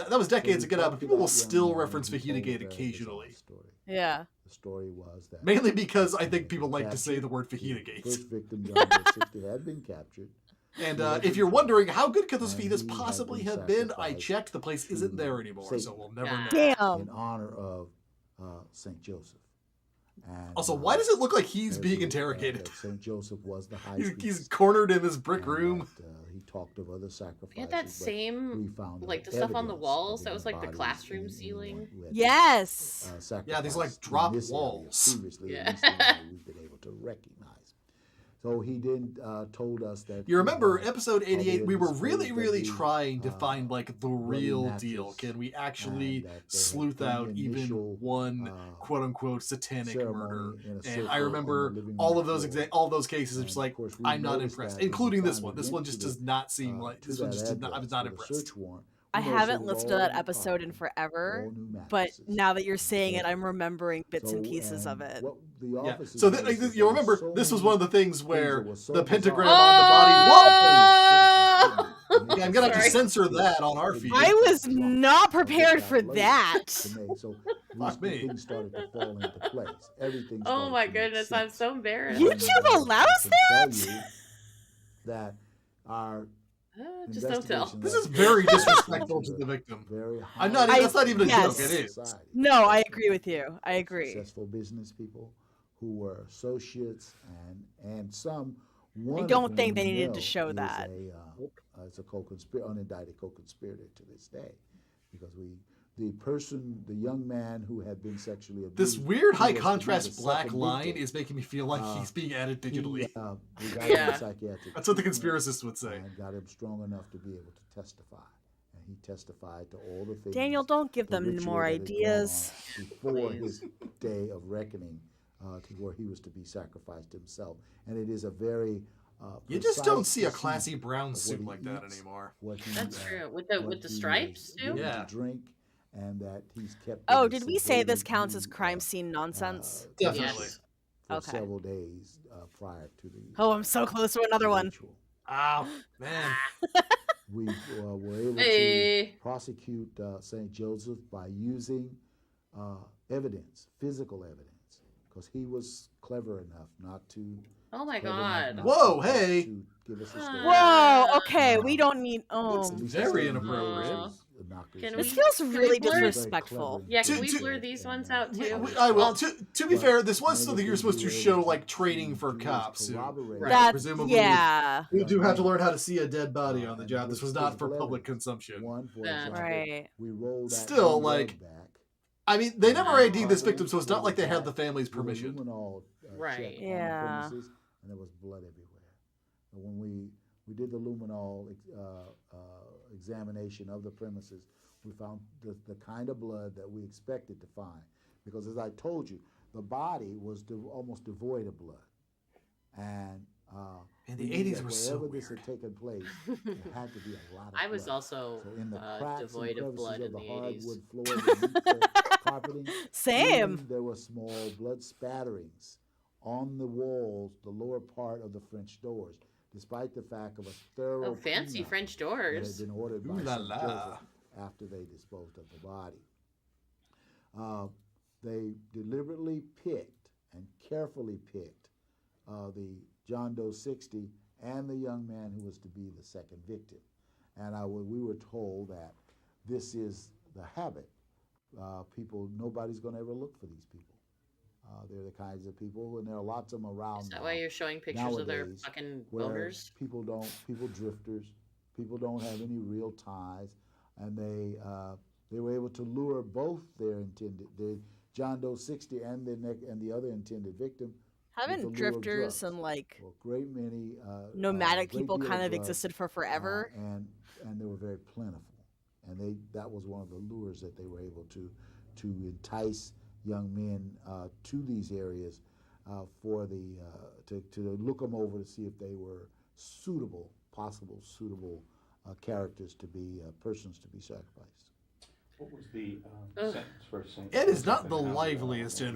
that was decades So we ago now, but talked people to will that young still man, reference and he told Fajita a Gate very bizarre occasionally, story. Yeah. The story was that mainly because I think they people were like to say the word captured. Fajita The Gate. first victim, John Doe 60, had been captured. And He had if been you're killed. wondering how good could those And fajitas he had possibly been have been, I sacrificed checked. The place isn't to there anymore, so Satan. we'll never Ah. know. Damn. in honor of St. Joseph. And, Also, why does it look like he's as being it, interrogated? that St. Joseph was the high He's priest, cornered in this brick and room. that, he talked of other sacrifices. We had that but same, we found no like the stuff on the evidence walls. of That any was like the bodies classroom in ceiling. anyone who had Yes. Yeah, these, like, sacrificed in drop this area walls. previously, Yeah. at least in that we've been able to recognize. So he then told us that You remember he, episode 88, albeit we were disclosed really, that really he, trying to find like the real running deal. matches, Can we actually and that they had sleuth done out the even initial, one quote unquote satanic murder? ceremony in a And circle I on the remember living all room of those floor. all those cases. It's And, just like of course, we I'm not noticed impressed, that when we including this finally one. This went one to just the, does not seem like to this one that just did not. I was address not with a impressed. search warrant, I so haven't they were listened to all that new episode in carpeting, forever, all new but mattresses, now that you're and saying it, I'm bedding. remembering bits and So, pieces of and it. what the Yeah. officers So noticed is you'll there were remember so this was many one of the things things that where were so the bizarre pentagram about on the body. Oh! Whoa! Yeah, I'm gonna have to Sorry. censor that on our feed. I was not prepared for that. So Fuck me. things started to fall into place. Everything Oh started my to make goodness, I'm sense. so embarrassed. YouTube allows I can tell that? you that our Just don't tell. investigation This led is very us disrespectful into to the victim. very I'm not. high That's not even a yes. joke. It is. society. No, I agree with you. I agree. Successful business people who were associates and some. One I of don't whom think they we needed know to show is that. It's a unindicted co-conspirator to this day, because the young man who had been sexually abused. This weird he high was contrast the black second line victim. is making me feel like he's being added digitally. We got him Yeah. in psychiatric That's what the treatment conspiracists would say. and got him strong enough to be able to testify. And he testified to all the things. Daniel, don't give the them ritual more that had gone ideas. on before Please. his day of reckoning, to where he was to be sacrificed himself. And it is a very You just don't precise see a procedure classy brown of what suit he like that eats, anymore. what he, That's true. With what the he stripes is too. given Yeah. to drink, and that he's kept. Oh, in did we say this sedated counts as mood, crime scene nonsense? Definitely. Yes. for Okay. several days prior to the. Oh, I'm so close to another one. ritual. Oh man. We were able Hey. to prosecute St. Joseph by using evidence, physical evidence, because he was clever enough not to. Oh my clever enough God. not Whoa, to hey. To give us a story. Whoa, okay, Uh, we don't need. At Oh, least very the inappropriate. story was innocuous. Can this we- feels can we really blur- disrespectful. Yeah, can To- we to- blur these ones out We- too? I will. Well, To be But fair, this was one of something the you're things supposed we to were show, able like to training for do is cops. Who, corroborate Right. presumably Yeah, you do have to learn how to see a dead body on the and job. This with was not for physical public evidence. consumption. One, for That's example, right. we rolled that Still, one like, leg back. I mean, they never Wow. ID'd this victim, so it's not like they had the family's With a permission. luminol, Right. check on the Yeah. premises, and there was blood everywhere. And when we did the luminol examination of the premises, we found the kind of blood that we expected to find. Because as I told you, the body was almost devoid of blood. And In we the knew 80s that were so wherever this weird. had taken place, there had to be a lot of I was blood. also So in the cracks and devoid of blood crevices in of the the 80s. hardwood floor beneath the carpeting, Same. even there were small blood spatterings on the walls, the lower part of the French doors, despite the fact of a thorough Oh, fancy cleanup French that had doors. been ordered by Ooh la St. la. Joseph after they disposed of the body. They deliberately picked and carefully picked the John Doe 60 and the young man who was to be the second victim. And we were told that this is the habit. Nobody's going to ever look for these people. They're the kinds of people, and there are lots of them around. Is that now, why you're showing pictures of their nowadays, fucking where boners? people drifters, people don't have any real ties, and they were able to lure both the John Doe 60 and the other intended victim. with the Haven't lure of drifters drugs. and like Well, great many nomadic great people deal kind of drugs, existed for forever? and they were very plentiful, and that was one of the lures that they were able to entice young men to these areas to look them over to see if they were possible suitable characters to be persons to be sacrificed. What was the sentence for St. It is not the Joseph and how did that liveliest all go?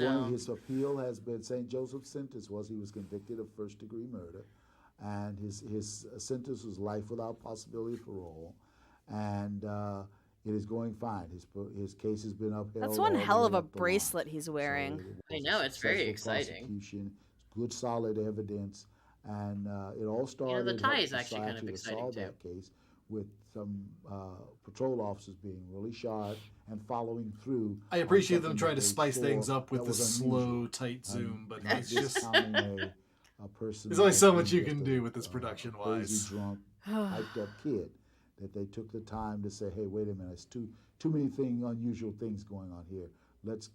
interview. His appeal has been St. Joseph's sentence was he was convicted of first-degree murder, and his sentence was life without possibility of parole, and it is going fine. His case has been upheld. That's one all the hell of way a up the line. bracelet he's wearing. So I was know, a it's very successful exciting. prosecution, good solid evidence, and it all started. tie is helped actually kind of society to exciting, solve too. that case with some patrol officers being really sharp and following through. I on appreciate them something trying that to they spice things saw up with that the was slow, unusual. tight zoom, but Not it's just discounting a person. There's only that's so been much you just can a, do with this crazy production-wise. drunk, hyped up kid. That they took the time to say, "Hey, wait a minute! It's too many unusual things going on here. Let's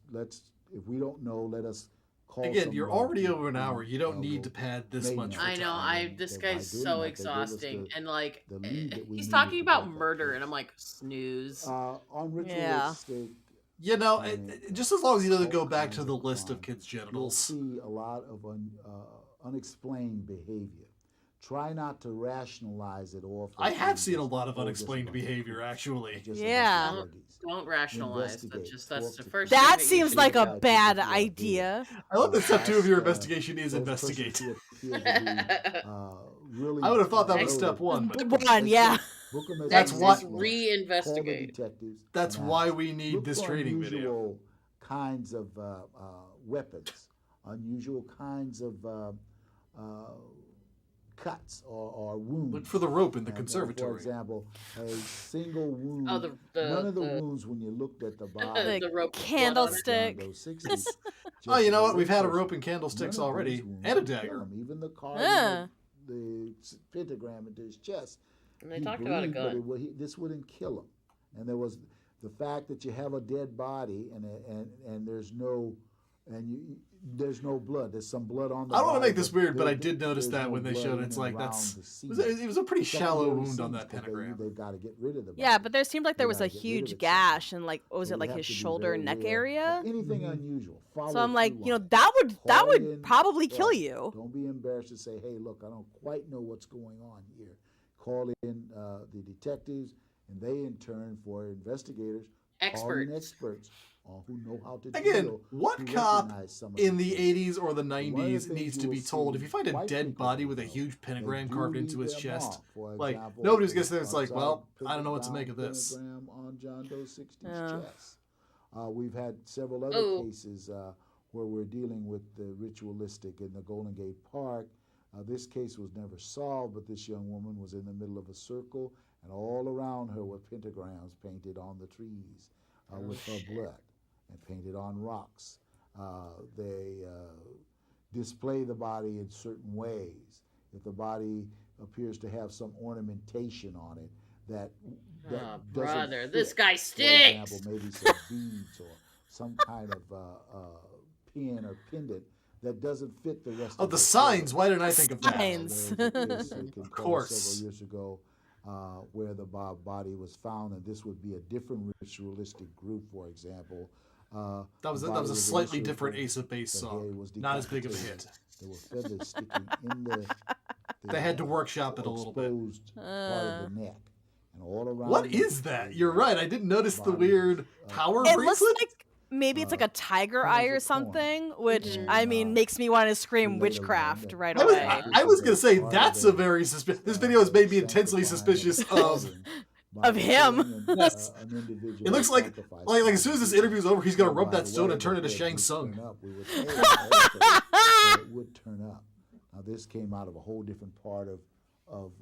if we don't know, let us call." Again, you're somebody already who, over an hour. You don't need to will pad this maybe much. not. For I know. time. This By guy's doing so that, they gave us exhausting, and like the lead that we he's needed talking to about get that murder, case. and I'm like, snooze. On Yeah. ritualistic, You know, just as long as he doesn't go all back to kinds the of list of crime, kids' you'll genitals. see a lot of unexplained behavior try not to rationalize it off. I have seen a lot of unexplained behavior, actually. Yeah. Don't rationalize. That's the first That thing seems like a bad idea. I love that step 2 of your investigation is investigate. Really, I would have thought that was step 1. But One, yeah. That's why reinvestigate. That's why we need this training video. Unusual kinds of weapons, unusual kinds of cuts or wounds. Look for the rope in the conservatory. For example, a single wound. None of the wounds when you looked at the body. The rope candlestick. Oh, you know what? We've had a rope and candlesticks already, and a dagger. Even the carving the pentagram into his chest. And they talked about a gun. This wouldn't kill him. And there was the fact that you have a dead body and there's no blood. There's some blood on the body. I don't want to make this weird, but I did notice that when they showed it, it's like it was a pretty shallow wound on that pentagram. They've got to get rid of the body. Yeah, but there seemed like there was a huge gash in like, what was it, like his shoulder neck area? Anything unusual. So I'm like, that would probably kill you. Don't be embarrassed to say, hey, look, I don't quite know what's going on here. Call in the detectives, and they in turn for investigators, experts who know how to Again, what cop in the 80s or the 90s needs to be told if you find a dead body with a huge pentagram carved into his chest? Like, nobody's gonna say it's like, well, I don't know what to make of this. On John Doe 60's chest. We've had several other cases where we're dealing with the ritualistic in the Golden Gate Park. This case was never solved, but this young woman was in the middle of a circle, and all around her were pentagrams painted on the trees with her blood and painted on rocks. They display the body in certain ways. If the body appears to have some ornamentation on it that brother, fit, this guy stinks. For example, maybe some beads or some kind of pin or pendant that doesn't fit the rest of the signs. Why didn't I think of that? Signs. Of course. Several years ago, where the body was found, and this would be a different ritualistic group, for example. That was a slightly different Ace of Base song. Not as big of a hit. There were feathers sticking in the they had to workshop it a little bit. Part of the neck. And all around what is that? You're right. I didn't notice the weird power bracelet. It looks like maybe it's like a tiger eye or something, which, I mean, makes me want to scream witchcraft right away. I was going to say, that's a very suspicious... This video has made me intensely suspicious of him. Yes. It looks like as soon as this interview's over, he's going to rub that stone and turn it to Shang Tsung. It would turn up. Now, this came out of a whole different part of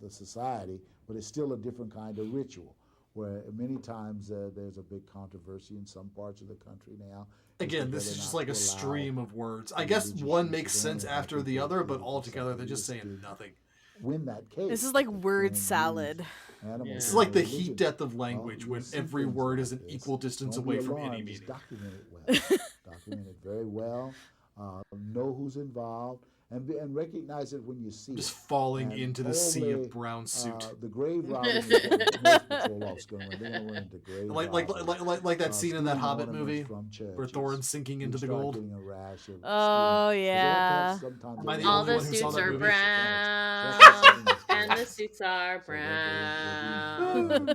the society, but it's still a different kind of ritual, where many times there's a big controversy in some parts of the country now. Again, this is just like a stream of words. I guess one makes sense after the other, but altogether they're just saying nothing. Win that case. This is like word salad. This is like the heat death of language, when every word is an equal distance away from any meaning. Document it well. Document it very well. Know who's involved. And recognize it when you see just falling into the sea of brown suit. The grave robbing is most patrol officers going to run. They're going to run into grave like that scene in that Hobbit movie where Thorin's sinking into the gold. Oh yeah. All the suits are brown, and the suits are brown,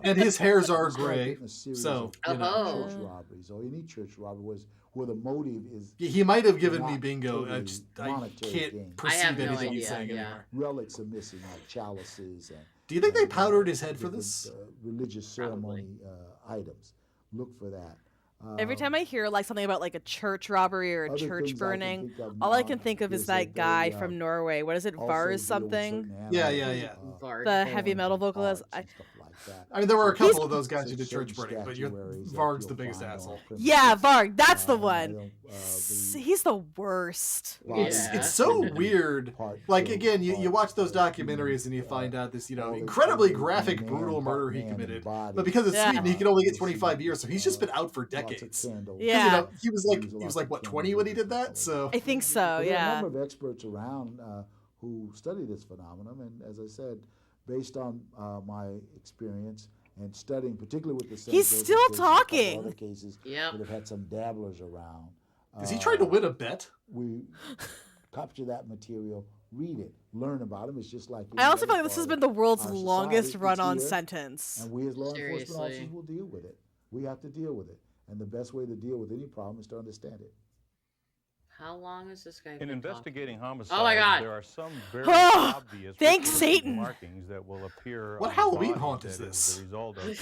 and his hairs are gray. So church robberies or any church robbery where the motive is. He might have given me bingo. I can't perceive anything he's saying anymore. Relics are missing, like chalices. Do you think they powdered his head for this? Religious ceremony items. Look for that. Every time I hear like something about like a church robbery or a church burning, all I can think of is that guy from Norway. What is it, Vars something? Yeah. The heavy metal vocalist. I mean, there were a couple of those guys who did church burning, but Varg's the biggest asshole. Yeah, Varg, that's the one. He's the worst. It's so weird. Like, again, you watch those documentaries and you find out this, incredibly graphic, brutal murder he committed. But because it's Sweden, he can only get 25 years, so he's just been out for decades. Yeah. He was like, what, 20 when he did that? So I think so, yeah. There are a number of experts around who study this phenomenon, and as I said, based on my experience and studying, particularly with the he's still talking. Other cases that have had some dabblers around. Is he trying to win a bet? We capture that material, read it, learn about them. It's just like I any also other feel like this has part been of the world's our longest society. It's run-on here, sentence. and we as law enforcement officers Seriously. will deal with it. We have to deal with it. And the best way to deal with any problem is to understand it. How long has this guy In been investigating talking? homicides, Oh my God. there are some very Oh, obvious thanks, ritualistic Satan. markings that will appear What on Halloween bodies haunt that is this? the result of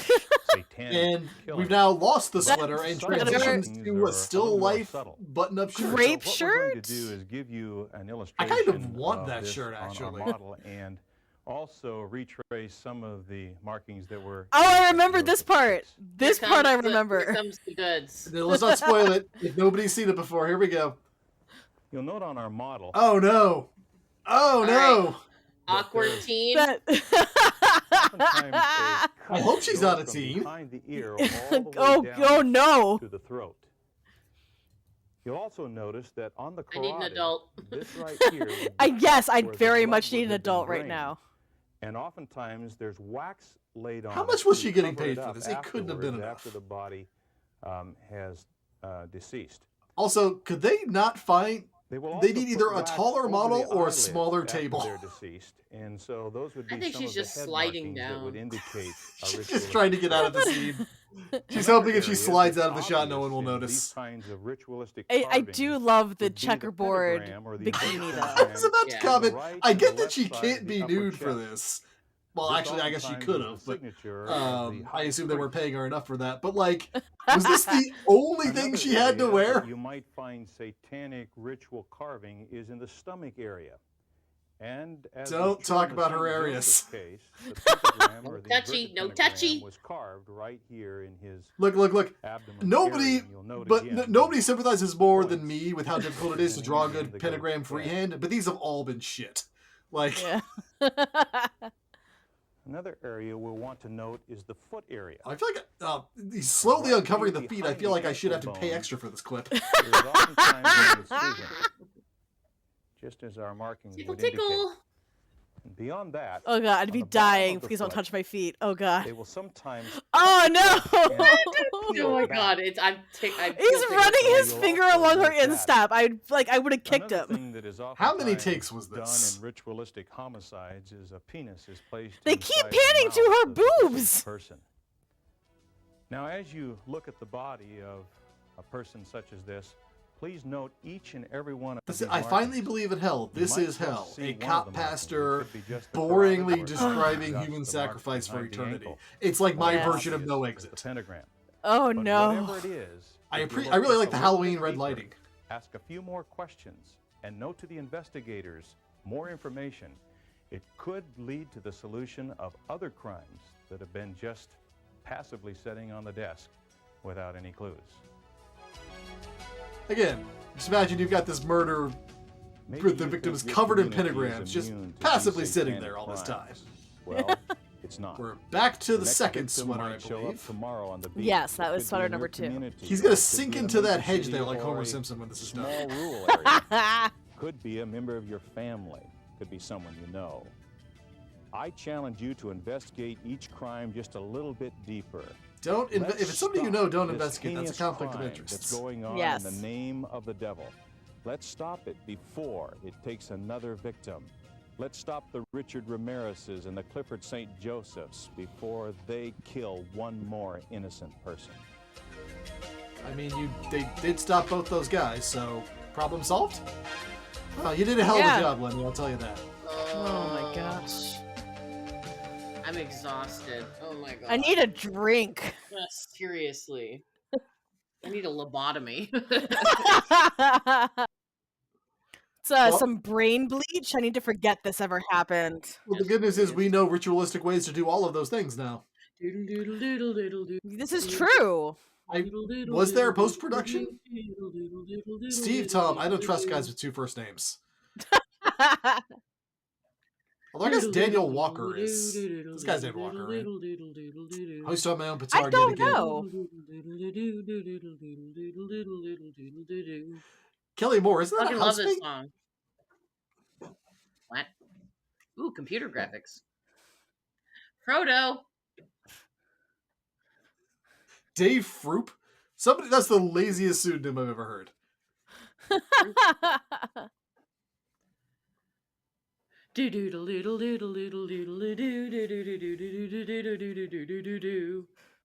satanic And killing. we've now lost the That sweater and sweater- transitioned to a still life subtle. button-up shirt. Grape So what we're going to shirt? do is give you an I illustration kind of want that this shirt, on our actually. model, and also retrace some of the markings that were. Oh, I remember those this part. sticks. This Here part I comes the- remember. Here comes the goods. Now, let's not spoil it. If nobody's seen it before, here we go. You'll note on our model. Oh no! Oh All no! Awkward there's- teen. That- Oftentimes a I hope cut she's goes not a from teen. behind the ear all the way oh, down oh no. to the throat. You'll also notice that on the I need an carotid, adult. this right here would be Yes, I where the very blood much would need an have been adult right drained. now. And oftentimes there's wax laid on. How it much was to she getting cover paid for up this? It couldn't have been afterwards, enough. after the body has deceased. Also, could they not find... They will They also need put either a wax taller over model the or a eyelids smaller after table. They're deceased, and so those would be I think some she's of the just head sliding markings that would down. indicate a She's ritualistic just trying to get out of the carving. scene. She's Another hoping if she area slides that's out of the shot, no one will obvious in notice. These kinds of ritualistic I do carvings love the would be the checkerboard pentagram or the bikini, inverted though. I was pentagram about to Yeah. comment. on the right I and get the that left she side can't of be the upper nude for chest. this. Well, This actually, I guess she oftentimes could is have, the but signature of the I high assume they weren't priest. paying her enough for that. But, like, was this the only thing Another she had to area wear? that you might find satanic ritual carving is in the stomach area. And as Don't was true talk in the about her St. areas. Joseph's case, the pentagram or the touchy, inverted no pentagram touchy. was carved right here in his Look. abdomen Nobody, area. And you'll note but again nobody these sympathizes more than points me with how difficult it is to draw a good that go pentagram back. freehand, but these have all been shit. Like, Yeah. Another area we'll want to note is the foot area. I feel like he's slowly Right uncovering the here feet. I behind feel the like I should have to ankle pay bone. extra for this clip. There is oftentimes an incision, just as our markings Tickle, would indicate. tickle. And beyond that, Oh god, I'd on be the bottom dying. of the Please don't foot, touch my feet. Oh god. they will sometimes Oh no! Oh my God! It's I'm. He's running his You'll finger also along her note that. instep. I would have kicked Another him. thing that is How many oftentimes takes was done this? in ritualistic homicides is a penis is placed They inside keep the panning to mouth her of the deceased boobs. person. Now, as you look at the body of a person such as this, please note each and every one of these I finally markings. believe in hell. You This might is just hell. see A one of cop the markings. It pastor could be just the carotid boringly or describing just human the mark sacrifice for behind the eternity. ankle. It's like my Yes. version of Obvious No is Exit. The pentagram. Oh But no. whatever it is, I if you look really just like a the little Halloween bit red deeper, lighting. Ask a few more questions and note to the investigators more information. It could lead to the solution of other crimes that have been just passively sitting on the desk without any clues. Again, just imagine you've got this murder Maybe with the you victims think your covered in community is pentagrams, just immune to passively these sitting satanic there all this time. crimes. Well, it's not. We're back to the next second victim sweater, might I show up believe. tomorrow on the beat. Yes, that It was could be sweater in your number 2. community, He's or gonna it could sink be in a into that major hedge city there like or Homer a Simpson when this is small done. rural area. Could be a member of your family. Could be someone you know. I challenge you to investigate each crime just a little bit deeper. If it's somebody you know, don't Let's investigate. stop That's a this conflict of heinous crime interest. That's going on Yes. in the name of the devil. Let's stop it before it takes another victim. Let's stop the Richard Ramirez's and the Clifford St. Josephs before they kill one more innocent person. I mean, they did stop both those guys, so problem solved? Well, you did a hell of Yeah. a job, Lenny, I'll tell you that. Oh my gosh. I'm exhausted. Oh my God. I need a drink. Seriously. I need a lobotomy. It's Well- some brain bleach. I need to forget this ever happened. Well, the good news is we know ritualistic ways to do all of those things now. This is true. Was there post-production? Steve, Tom, I don't trust guys with 2 first names. Although I guess Daniel Walker is. This guy's named Walker, right? I used to have my own petard I don't yet again. know. Kelly Moore, isn't that Fucking a love house this mate? song. What? Ooh, computer graphics. Frodo. Dave Froop? Somebody, that's the laziest pseudonym I've ever heard.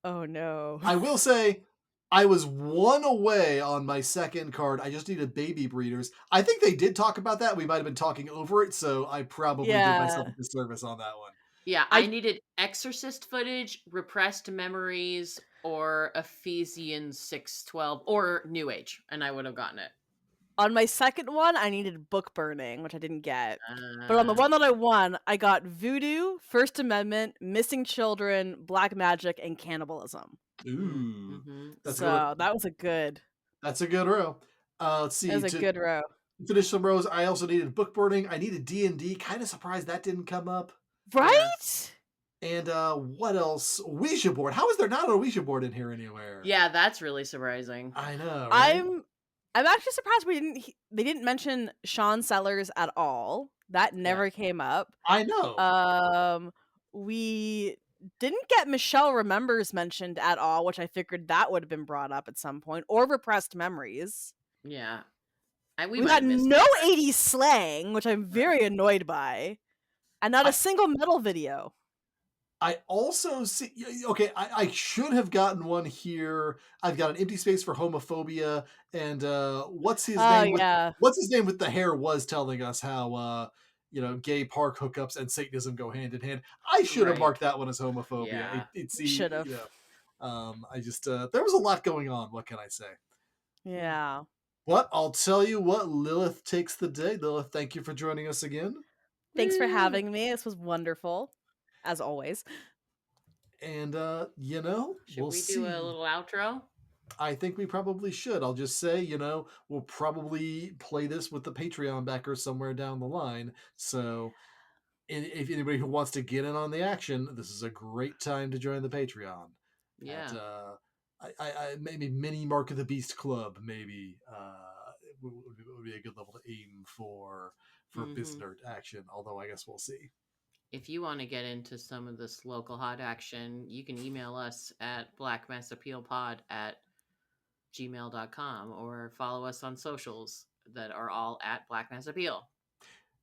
Oh no. I will say, I was one away on my second card. I just needed baby breeders. I think they did talk about that. We might have been talking over it, so I probably did myself Yeah. a disservice on that one. Yeah, I I needed exorcist footage, repressed memories, or Ephesians 6:12 or New Age, and I would have gotten it. on my second one, I needed book burning, which I didn't get. But on the Uh, one that I won, I got voodoo, First Amendment, missing children, black magic, and cannibalism. Ooh, mm-hmm. that's good. So that was a good. That's a good row. Let's That see. was a To good row. finish some rows, I also needed book burning. I needed D&D. Kind of surprised that didn't come up. Yeah. Right? And what else? Ouija board. How is there not a Ouija board in here anywhere? Yeah, that's really surprising. I know, right? I'm actually surprised they didn't mention Sean Sellers at all. That never came up. I know. We didn't get Michelle Remembers mentioned at all, which I figured that would have been brought up at some point, or repressed memories. Yeah. We might got have missed no it. 80s slang, which I'm very annoyed by, and not a single metal video. I also see. Okay, I should have gotten one here. I've got an empty space for homophobia, and what's his Oh name? yeah, What's his name with the hair was telling us how gay park hookups and Satanism go hand in hand. I should have Right. marked that one as homophobia. Yeah. should have. I just there was a lot going on. What can I say? Yeah. But I'll tell you what, Lilith takes the day. Lilith, thank you for joining us again. Thanks for Woo. having me. This was wonderful, as always. And Should we'll we see. do a little outro? I think we probably should. I'll just say, we'll probably play this with the Patreon backers somewhere down the line. So if anybody who wants to get in on the action, this is a great time to join the Patreon. Yeah. I maybe mini Mark of the Beast Club, maybe would be a good level to aim for Biznert action. Although I guess we'll see. If you want to get into some of this local hot action, you can email us at blackmassappealpod@gmail.com or follow us on socials that are all at blackmassappeal.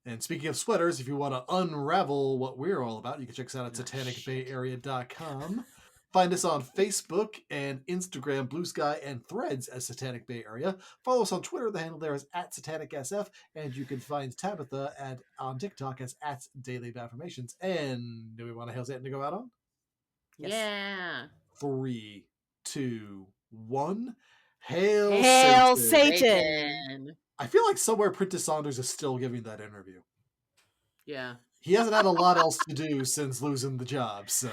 And speaking of sweaters, if you want to unravel what we're all about, you can check us out at satanicbayarea.com. Find us on Facebook and Instagram, Blue Sky, and Threads as Satanic Bay Area. Follow us on Twitter. The handle there is @SatanicSF. And you can find Tabitha on TikTok as @DailyAffirmations. And do we want to hail Satan to go out on? Yes. Yeah. 3, 2, 1. Hail Hail Satan. Satan! I feel like somewhere Prentice Saunders is still giving that interview. Yeah. He hasn't had a lot else to do since losing the job, so.